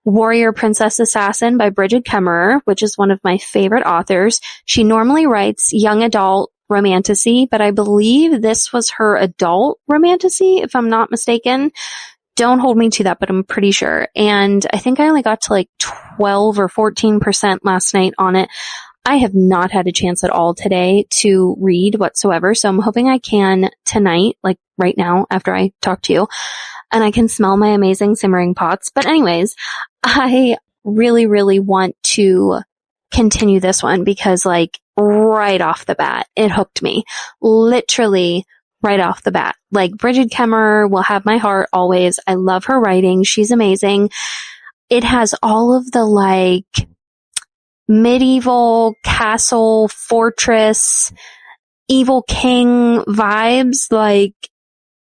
Warrior Princess Assassin by Brigid Kemmerer, which is one of my favorite authors. She normally writes young adult romantasy, but I believe this was her adult romantasy, if I'm not mistaken. Don't hold me to that, but I'm pretty sure. And I think I only got to like 12 or 14% last night on it. I have not had a chance at all today to read whatsoever, so I'm hoping I can tonight, like right now after I talk to you, and I can smell my amazing simmering pots. But anyways, I really, really want to continue this one because like right off the bat. It hooked me. Literally right off the bat. Like, Bridget Kemmer will have my heart always. I love her writing. She's amazing. It has all of the, like, medieval castle, fortress, evil king vibes. Like,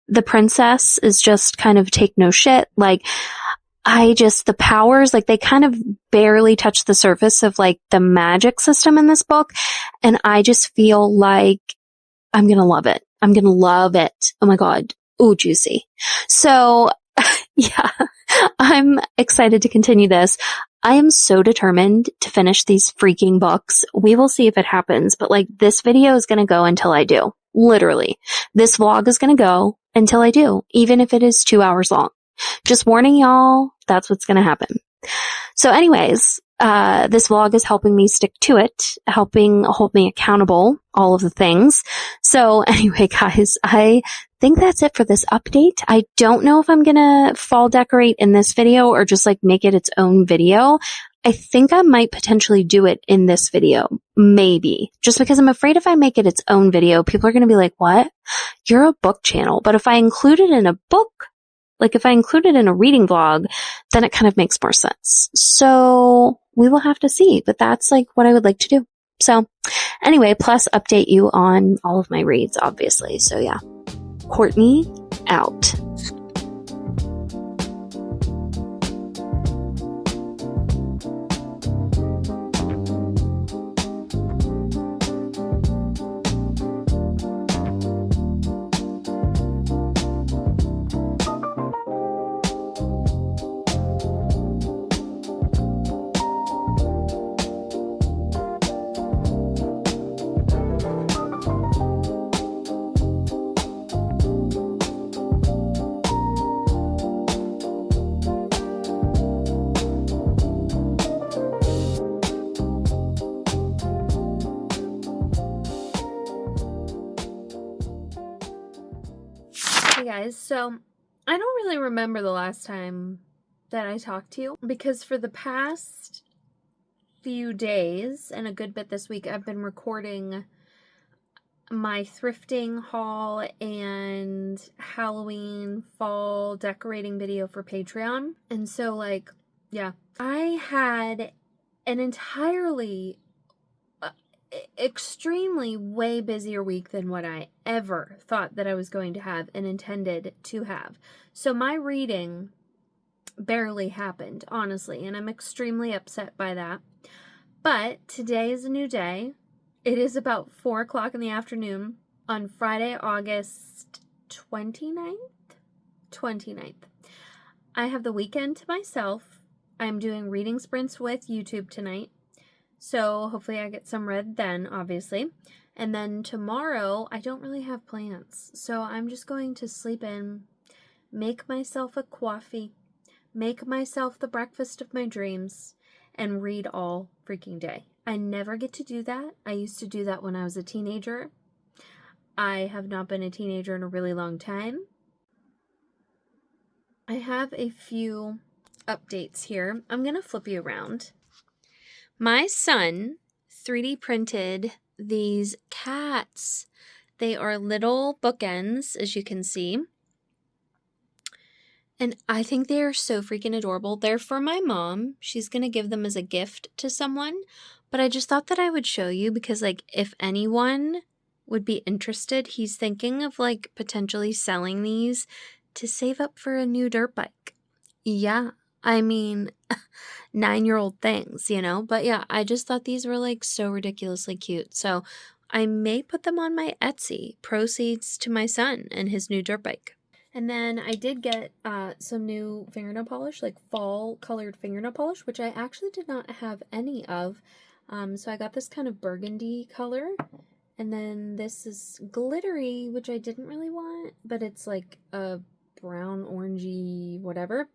the princess is just kind of take no shit. Like, the powers, like, they kind of barely touch the surface of, like, the magic system in this book. And I just feel like I'm gonna love it. I'm gonna love it. Oh my God. Ooh, juicy. So, yeah, I'm excited to continue this. I am so determined to finish these freaking books. We will see if it happens, but, like, this video is gonna go until I do. Literally. This vlog is gonna go until I do, even if it is 2 hours long. Just warning y'all, that's what's gonna happen. So anyways, this vlog is helping me stick to it, helping hold me accountable, all of the things. So anyway, guys, I think that's it for this update. I don't know if I'm gonna fall decorate in this video or just, like, make it its own video. I think I might potentially do it in this video. Maybe. Just because I'm afraid if I make it its own video, people are gonna be like, what? You're a book channel. But if I include it in a book, like, if I include it in a reading vlog, then it kind of makes more sense. So we will have to see, but that's, like, what I would like to do. So anyway, plus update you on all of my reads, obviously. So yeah, Courtney out. Hey guys, so I don't really remember the last time that I talked to you because for the past few days and a good bit this week, I've been recording my thrifting haul and Halloween fall decorating video for Patreon. And so, like, yeah, I had an entirely extremely way busier week than what I ever thought that I was going to have and intended to have. So my reading barely happened, honestly, and I'm extremely upset by that. But today is a new day. It is about 4 o'clock in the afternoon on Friday, August 29th? 29th. I have the weekend to myself. I'm doing reading sprints with YouTube tonight. So hopefully I get some read then, obviously. And then tomorrow, I don't really have plans. So I'm just going to sleep in, make myself a coffee, make myself the breakfast of my dreams, and read all freaking day. I never get to do that. I used to do that when I was a teenager. I have not been a teenager in a really long time. I have a few updates here. I'm going to flip you around. My son 3D printed these cats. They are little bookends, as you can see. And I think they are so freaking adorable. They're for my mom. She's going to give them as a gift to someone. But I just thought that I would show you because, like, if anyone would be interested, he's thinking of, like, potentially selling these to save up for a new dirt bike. Yeah, I mean, 9-year-old things, you know? But yeah, I just thought these were, like, so ridiculously cute. So I may put them on my Etsy. Proceeds to my son and his new dirt bike. And then I did get some new fingernail polish, like fall colored fingernail polish, which I actually did not have any of. So I got this kind of burgundy color. And then this is glittery, which I didn't really want, but it's like a brown, orangey, whatever.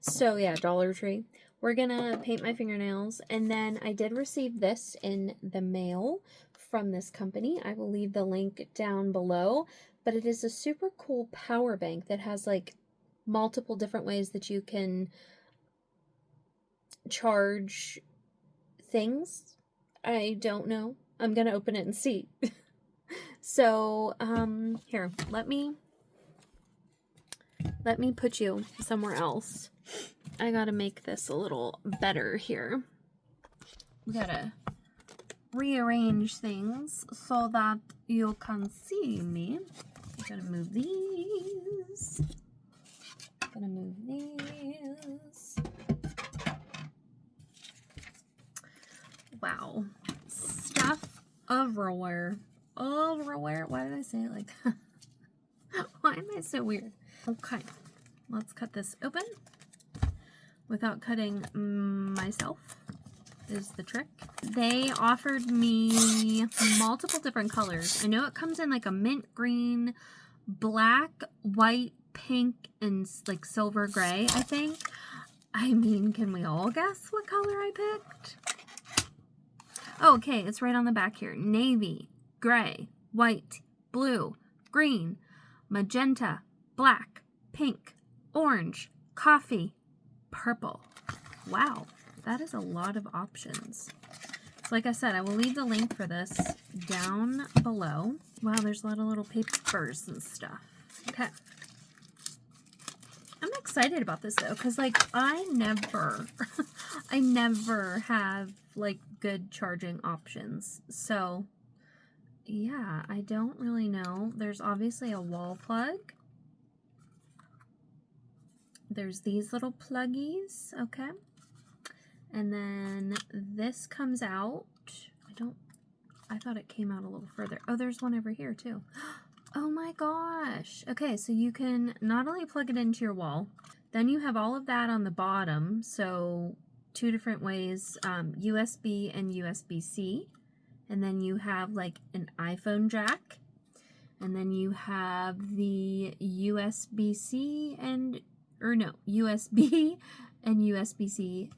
So yeah, Dollar Tree. We're gonna paint my fingernails. And then I did receive this in the mail from this company. I will leave the link down below. But it is a super cool power bank that has, like, multiple different ways that you can charge things. I don't know. I'm gonna open it and see. So, here, let me put you somewhere else. I gotta make this a little better here. We gotta rearrange things so that you can see me. I'm gonna move these. Gonna move these. Wow. Stuff everywhere. Everywhere. Why did I say it like that? Why am I so weird? Okay. Let's cut this open without cutting myself is the trick. They offered me multiple different colors. I know it comes in like a mint green, black, white, pink, and like silver gray, I think. I mean, can we all guess what color I picked? Oh, okay, it's right on the back here. Navy, gray, white, blue, green, magenta, black, pink, orange, coffee, purple. Wow, that is a lot of options. So like I said, I will leave the link for this down below. Wow, there's a lot of little papers and stuff. Okay. I'm excited about this though, because like I never have like good charging options. So yeah, I don't really know. There's obviously a wall plug. There's these little pluggies, okay. And then this comes out. I thought it came out a little further. Oh, there's one over here too. Oh my gosh. Okay, so you can not only plug it into your wall, then you have all of that on the bottom. So two different ways, USB and USB-C. And then you have like an iPhone jack. And then you have the USB-C and, or no, USB and USB-C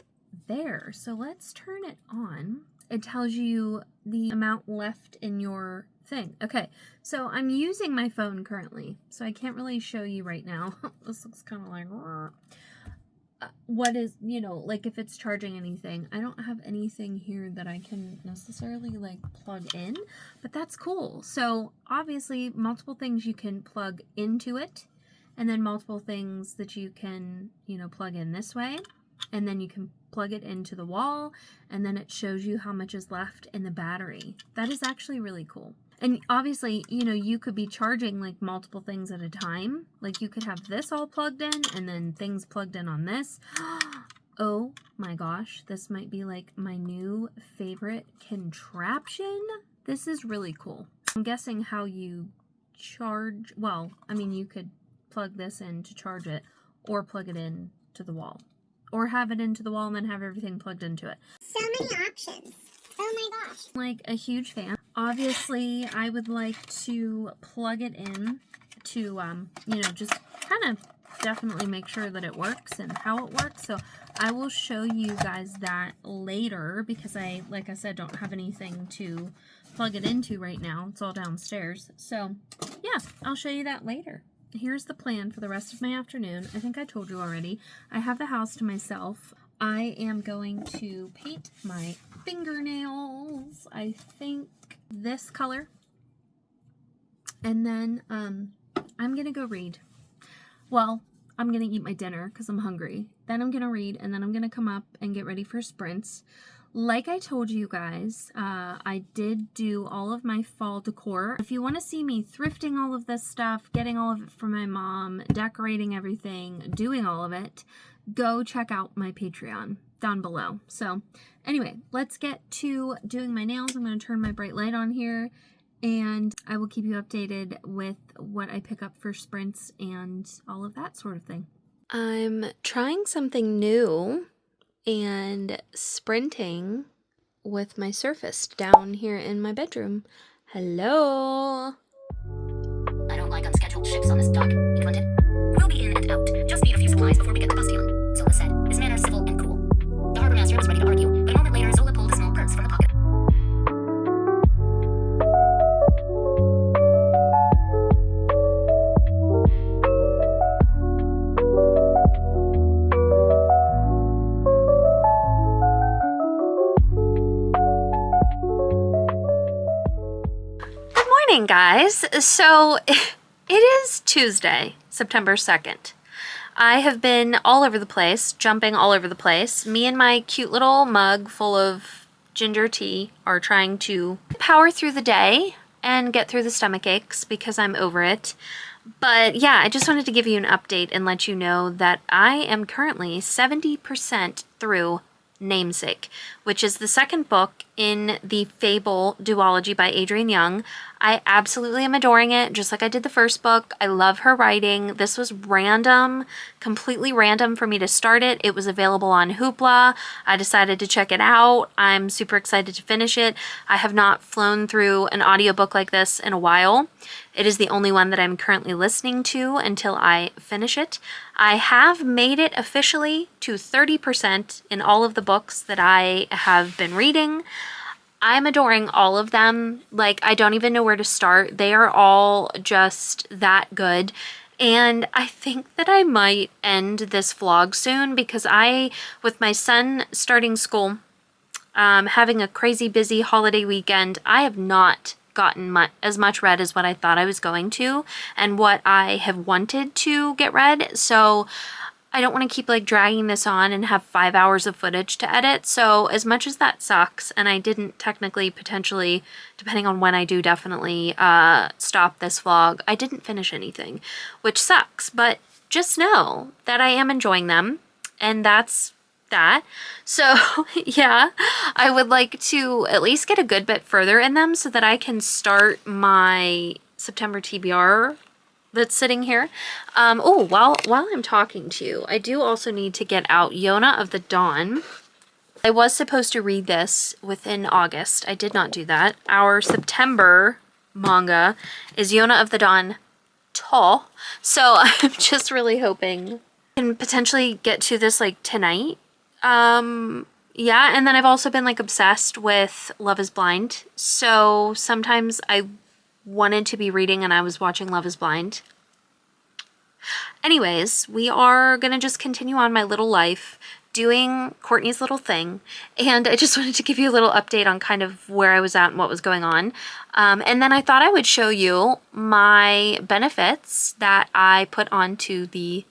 there. So let's turn it on. It tells you the amount left in your thing. Okay, so I'm using my phone currently, so I can't really show you right now. This looks kind of like what is, you know, like if it's charging anything. I don't have anything here that I can necessarily like plug in, but that's cool. So obviously multiple things you can plug into it, and then multiple things that you can, you know, plug in this way, and then you can plug it into the wall, and then it shows you how much is left in the battery. That is actually really cool. And obviously, you know, you could be charging like multiple things at a time. Like you could have this all plugged in and then things plugged in on this. Oh my gosh, this might be like my new favorite contraption. This is really cool. I'm guessing how you charge, well, I mean, you could plug this in to charge it, or plug it in to the wall, or have it into the wall and then have everything plugged into it.
So many options. Oh my gosh.
Like a huge fan. Obviously, I would like to plug it in to, you know, just kind of definitely make sure that it works and how it works. So I will show you guys that later, because I, like I said, don't have anything to plug it into right now. It's all downstairs. So yeah, I'll show you that later. Here's the plan for the rest of my afternoon. I think I told you already. I have the house to myself. I am going to paint my fingernails. I think this color. And then I'm going to go read. Well, I'm going to eat my dinner because I'm hungry. Then I'm going to read, and then I'm going to come up and get ready for sprints. Like I told you guys, I did do all of my fall decor. If you want to see me thrifting all of this stuff, getting all of it for my mom, decorating everything, doing all of it, go check out my Patreon down below. So anyway, let's get to doing my nails. I'm going to turn my bright light on here, and I will keep you updated with what I pick up for sprints and all of that sort of thing. I'm trying something new and sprinting with my Surfaced down here in my bedroom. Hello.
I don't like unscheduled ships on this dock, England. We'll be in and out. Just need a few supplies before we get the Bastion. Zola said, his manner civil and cool. The harbor master was ready to argue, but a moment later Zola pulled a small purse from the pocket.
morning, guys. So it is Tuesday, September 2nd. I have been all over the place, jumping all over the place. Me and my cute little mug full of ginger tea are trying to power through the day and get through the stomach aches because I'm over it. But yeah, I just wanted to give you an update and let you know that I am currently 70% through Namesake, which is the second book in the Fable duology by Adrienne Young. I absolutely am adoring it, just like I did the first book. I love her writing. This was random, completely random for me to start it. It was available on Hoopla. I decided to check it out. I'm super excited to finish it. I have not flown through an audiobook like this in a while. It is the only one that I'm currently listening to until I finish it. I have made it officially to 30% in all of the books that I have been reading. I'm adoring all of them. Like, I don't even know where to start. They are all just that good. And I think that I might end this vlog soon because with my son starting school, having a crazy busy holiday weekend, I have not gotten as much read as what I thought I was going to and what I have wanted to get read. So I don't want to keep like dragging this on and have 5 hours of footage to edit. So as much as that sucks, and I didn't technically, potentially, depending on when I do, definitely stop this vlog, I didn't finish anything, which sucks. But just know that I am enjoying them, and that's that. So yeah, I would like to at least get a good bit further in them so that I can start my September TBR that's sitting here. Oh, while I'm talking to you, I do also need to get out Yona of the Dawn. I was supposed to read this within August. I did not do that. Our September manga is Yona of the Dawn tall. So I'm just really hoping I can potentially get to this like tonight. Yeah, and then I've also been like obsessed with Love is Blind. So sometimes I wanted to be reading and I was watching Love is Blind. Anyways, we are gonna just continue on my little life doing Courtney's little thing, and I just wanted to give you a little update on kind of where I was at and what was going on. And then I thought I would show you my benefits that I put onto the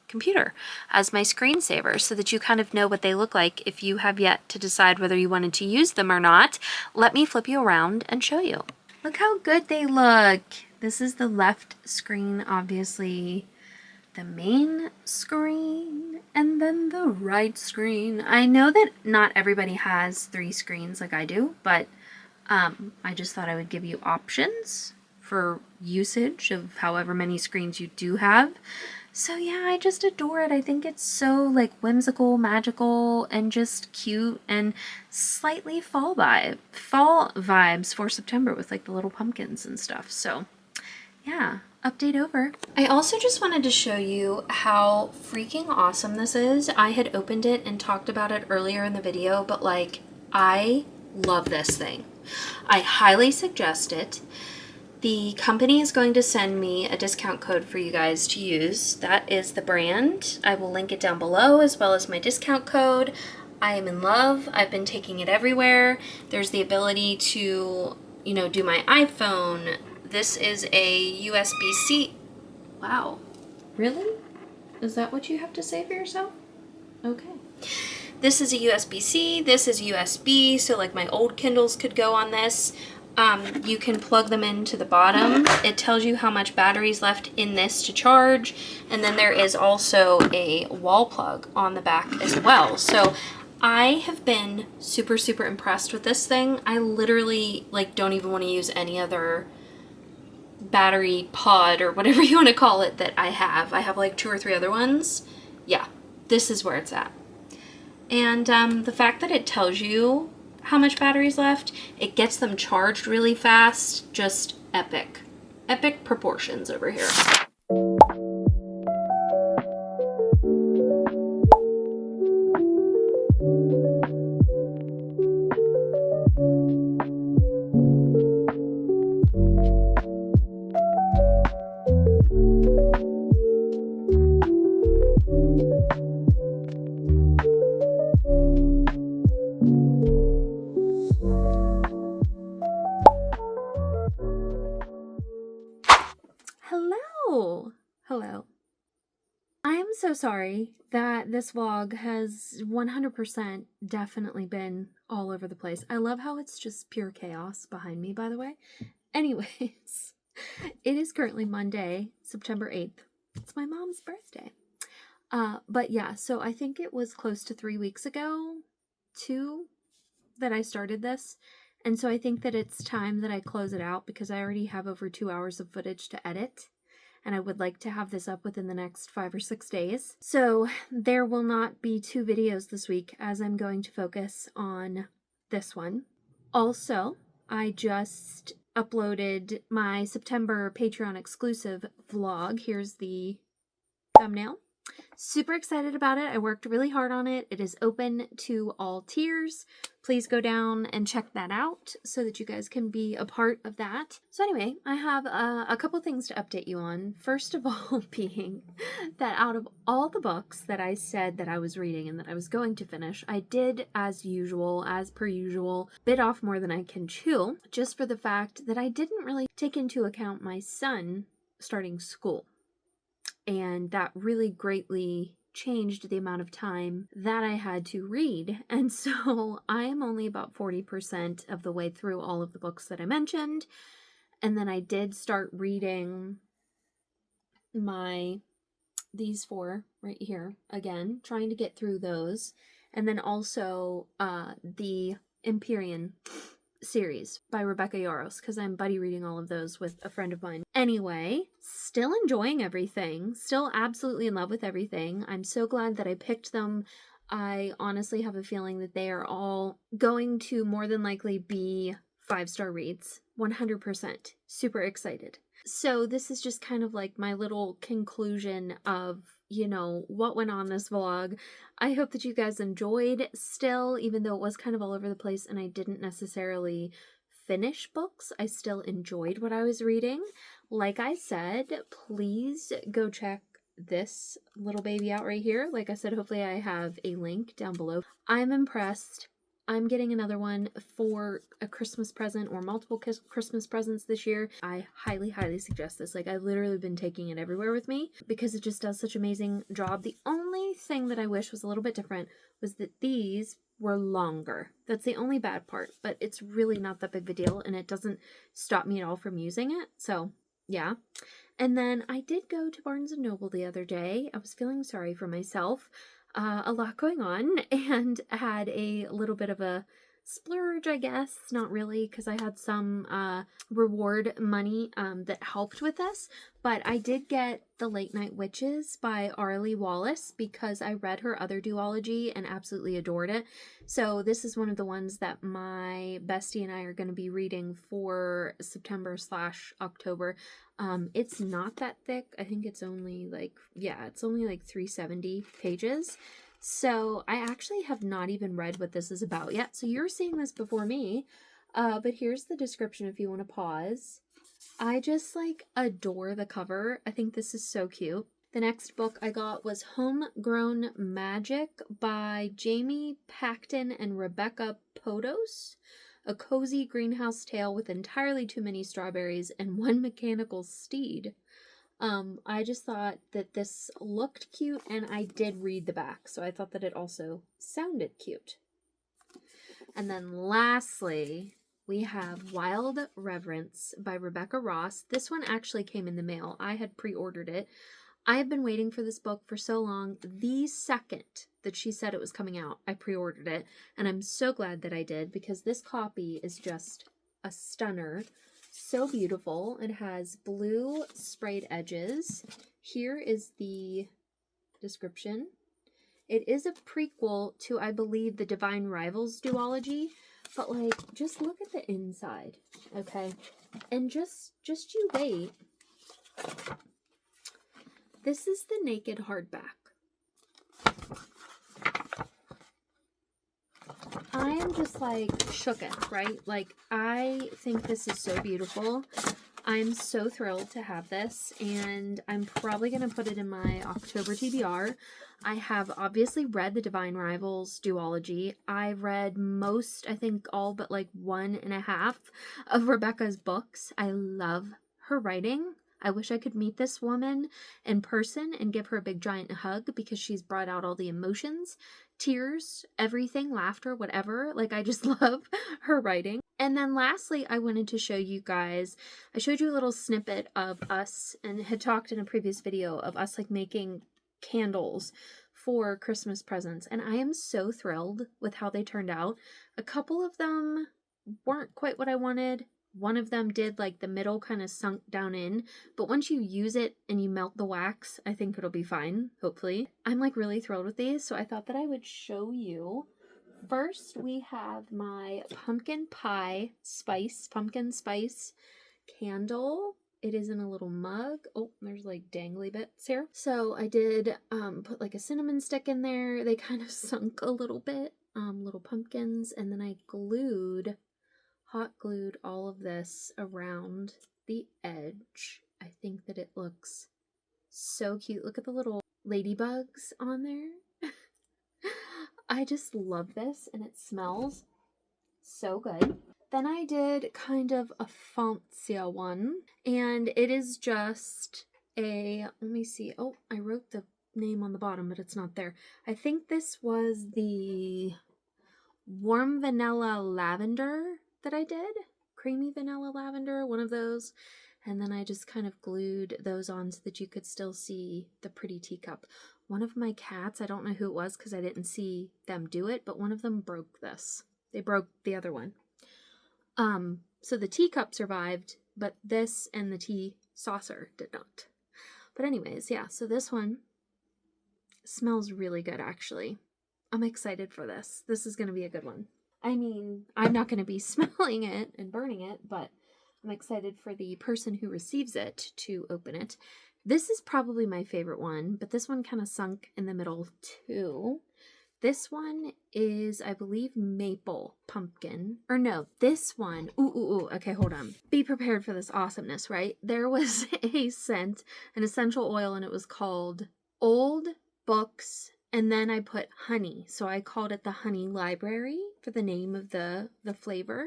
computer as my screensaver so that you kind of know what they look like if you have yet to decide whether you wanted to use them or not. Let me flip you around and show you. Look how good they look. This is the left screen, obviously the main screen, and then the right screen. I know that not everybody has 3 screens like I do, but I just thought I would give you options for usage of however many screens you do have. So yeah, I just adore it. I think it's so like whimsical, magical, and just cute, and slightly fall vibes for September with like the little pumpkins and stuff. So yeah, update over. I also just wanted to show you how freaking awesome this is. I had opened it and talked about it earlier in the video, but like, I love this thing. I highly suggest it. The company is going to send me a discount code for you guys to use. That is the brand. I will link it down below as well as my discount code. I am in love. I've been taking it everywhere. There's the ability to, you know, do my iPhone. This is a USB-C. Wow. Really? Is that what you have to say for yourself? Okay. This is a USB-C. This is USB, so like my old Kindles could go on this. You can plug them into the bottom. It tells you how much battery's left in this to charge. And then there is also a wall plug on the back as well. So I have been super, super impressed with this thing. I literally like don't even want to use any other battery pod or whatever you want to call it that I have. I have like 2 or 3 other ones. Yeah, this is where it's at. And the fact that it tells you how much battery's left, it gets them charged really fast, just epic. Epic proportions over here. sorry that this vlog has 100% definitely been all over the place. I love how it's just pure chaos behind me, by the way. Anyways, it is currently Monday, September 8th. It's my mom's birthday. But yeah, so I think it was close to 3 weeks ago, 2, that I started this. And so I think that it's time that I close it out because I already have over 2 hours of footage to edit. And I would like to have this up within the next 5 or 6 days. So there will not be 2 videos this week as I'm going to focus on this one. Also, I just uploaded my September Patreon exclusive vlog. Here's the thumbnail. Super excited about it. I worked really hard on it. It is open to all tiers. Please go down and check that out so that you guys can be a part of that. So anyway, I have a couple things to update you on. First of all being that out of all the books that I said that I was reading and that I was going to finish, I did, as usual, as per usual, bit off more than I can chew, just for the fact that I didn't really take into account my son starting school. And that really greatly changed the amount of time that I had to read. And so I am only about 40% of the way through all of the books that I mentioned. And then I did start reading these 4 right here again, trying to get through those. And then also the Empyrean series by Rebecca Yarros, because I'm buddy reading all of those with a friend of mine. Anyway, still enjoying everything, still absolutely in love with everything. I'm so glad that I picked them. I honestly have a feeling that they are all going to more than likely be 5-star reads, 100%. Super excited. So this is just kind of like my little conclusion of, you know, what went on this vlog. I hope that you guys enjoyed still, even though it was kind of all over the place and I didn't necessarily finish books. I still enjoyed what I was reading. Like I said, please go check this little baby out right here. Like I said, hopefully I have a link down below. I'm impressed. I'm getting another one for a Christmas present or multiple Christmas presents this year. I highly, highly suggest this. Like, I've literally been taking it everywhere with me because it just does such an amazing job. The only thing that I wish was a little bit different was that these were longer. That's the only bad part, but it's really not that big of a deal and it doesn't stop me at all from using it. So, yeah. And then I did go to Barnes & Noble the other day. I was feeling sorry for myself. A lot going on and had a little bit of a splurge, I guess. Not really, because I had some reward money that helped with this. But I did get The Late Night Witches by Arlie Wallace because I read her other duology and absolutely adored it. So this is one of the ones that my bestie and I are going to be reading for September/October. It's not that thick. I think it's only like, it's only like 370 pages. So I actually have not even read what this is about yet. So you're seeing this before me. But here's the description if you want to pause. I just like adore the cover. I think this is so cute. The next book I got was Homegrown Magic by Jamie Pacton and Rebecca Podos. A cozy greenhouse tale with entirely too many strawberries and one mechanical steed. I just thought that this looked cute and I did read the back, so I thought that it also sounded cute. And then lastly, we have Wild Reverence by Rebecca Ross. This one actually came in the mail. I had pre-ordered it. I have been waiting for this book for so long. The second that she said it was coming out, I pre-ordered it. And I'm so glad that I did because this copy is just a stunner. So beautiful. It has blue sprayed edges. Here is the description. It is a prequel to, I believe, the Divine Rivals duology. But, like, just look at the inside, okay? And just you wait. This is the naked hardback. I am just like shooketh, right? Like, I think this is so beautiful. I'm so thrilled to have this, and I'm probably going to put it in my October TBR. I have obviously read the Divine Rivals duology. I've read most, I think all but like 1.5 of Rebecca's books. I love her writing. I wish I could meet this woman in person and give her a big giant hug because she's brought out all the emotions, tears, everything, laughter, whatever. Like, I just love her writing. And then lastly, I wanted to show you guys, I showed you a little snippet of us and had talked in a previous video of us like making candles for Christmas presents. And I am so thrilled with how they turned out. A couple of them weren't quite what I wanted. One of them did, like the middle kind of sunk down in, but once you use it and you melt the wax, I think it'll be fine, hopefully. I'm like really thrilled with these, so I thought that I would show you. First, we have my pumpkin spice candle. It is in a little mug. Oh, there's like dangly bits here. So I did put like a cinnamon stick in there. They kind of sunk a little bit, little pumpkins, and then I hot glued all of this around the edge. I think that it looks so cute. Look at the little ladybugs on there. I just love this, and it smells so good. Then I did kind of a fancy one, and it is just a, let me see, oh, I wrote the name on the bottom, but it's not there. I think this was the warm vanilla lavender that I did, creamy vanilla lavender, one of those, and then I just kind of glued those on so that you could still see the pretty teacup. One of my cats, I don't know who it was because I didn't see them do it, but one of them broke this. They broke the other one. So the teacup survived, but this and the tea saucer did not. But anyways, yeah, so this one smells really good, actually. I'm excited for this. This is going to be a good one. I mean, I'm not going to be smelling it and burning it, but I'm excited for the person who receives it to open it. This is probably my favorite one, but this one kind of sunk in the middle too. This one is, I believe, maple pumpkin. Or no, this one. Ooh. Okay, hold on. Be prepared for this awesomeness, right? There was a scent, an essential oil, and it was called Old Books. And then I put honey. So I called it the Honey Library for the name of the flavor.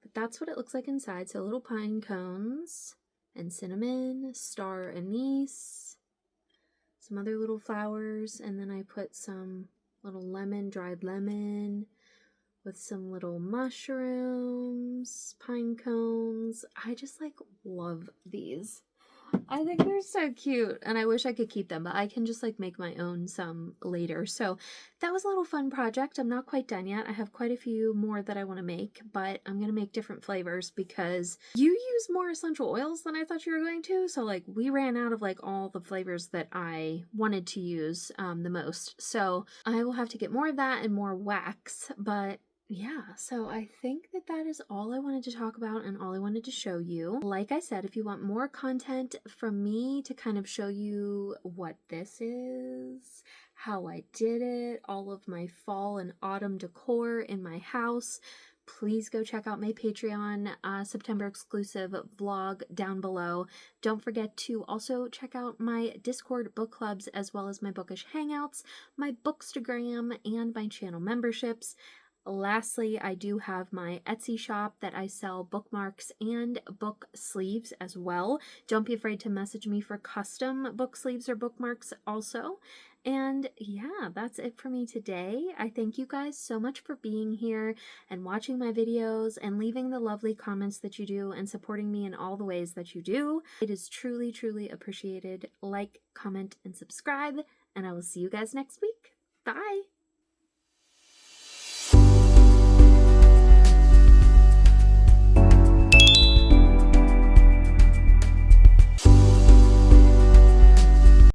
But that's what it looks like inside. So little pine cones and cinnamon, star anise, some other little flowers. And then I put some little lemon, dried lemon with some little mushrooms, pine cones. I just like love these. I think they're so cute, and I wish I could keep them, but I can just like make my own some later. So that was a little fun project. I'm not quite done yet. I have quite a few more that I want to make, but I'm going to make different flavors because you use more essential oils than I thought you were going to. So like we ran out of like all the flavors that I wanted to use the most. So I will have to get more of that and more wax, but yeah, so I think that that is all I wanted to talk about and all I wanted to show you. Like I said, if you want more content from me to kind of show you what this is, how I did it, all of my fall and autumn decor in my house, please go check out my Patreon September exclusive vlog down below. Don't forget to also check out my Discord book clubs as well as my Bookish hangouts, my Bookstagram, and my channel memberships. Lastly, I do have my Etsy shop that I sell bookmarks and book sleeves as well. Don't be afraid to message me for custom book sleeves or bookmarks also. And yeah, that's it for me today. I thank you guys so much for being here and watching my videos and leaving the lovely comments that you do and supporting me in all the ways that you do. It is truly, truly appreciated. Like, comment, and subscribe, and I will see you guys next week. Bye!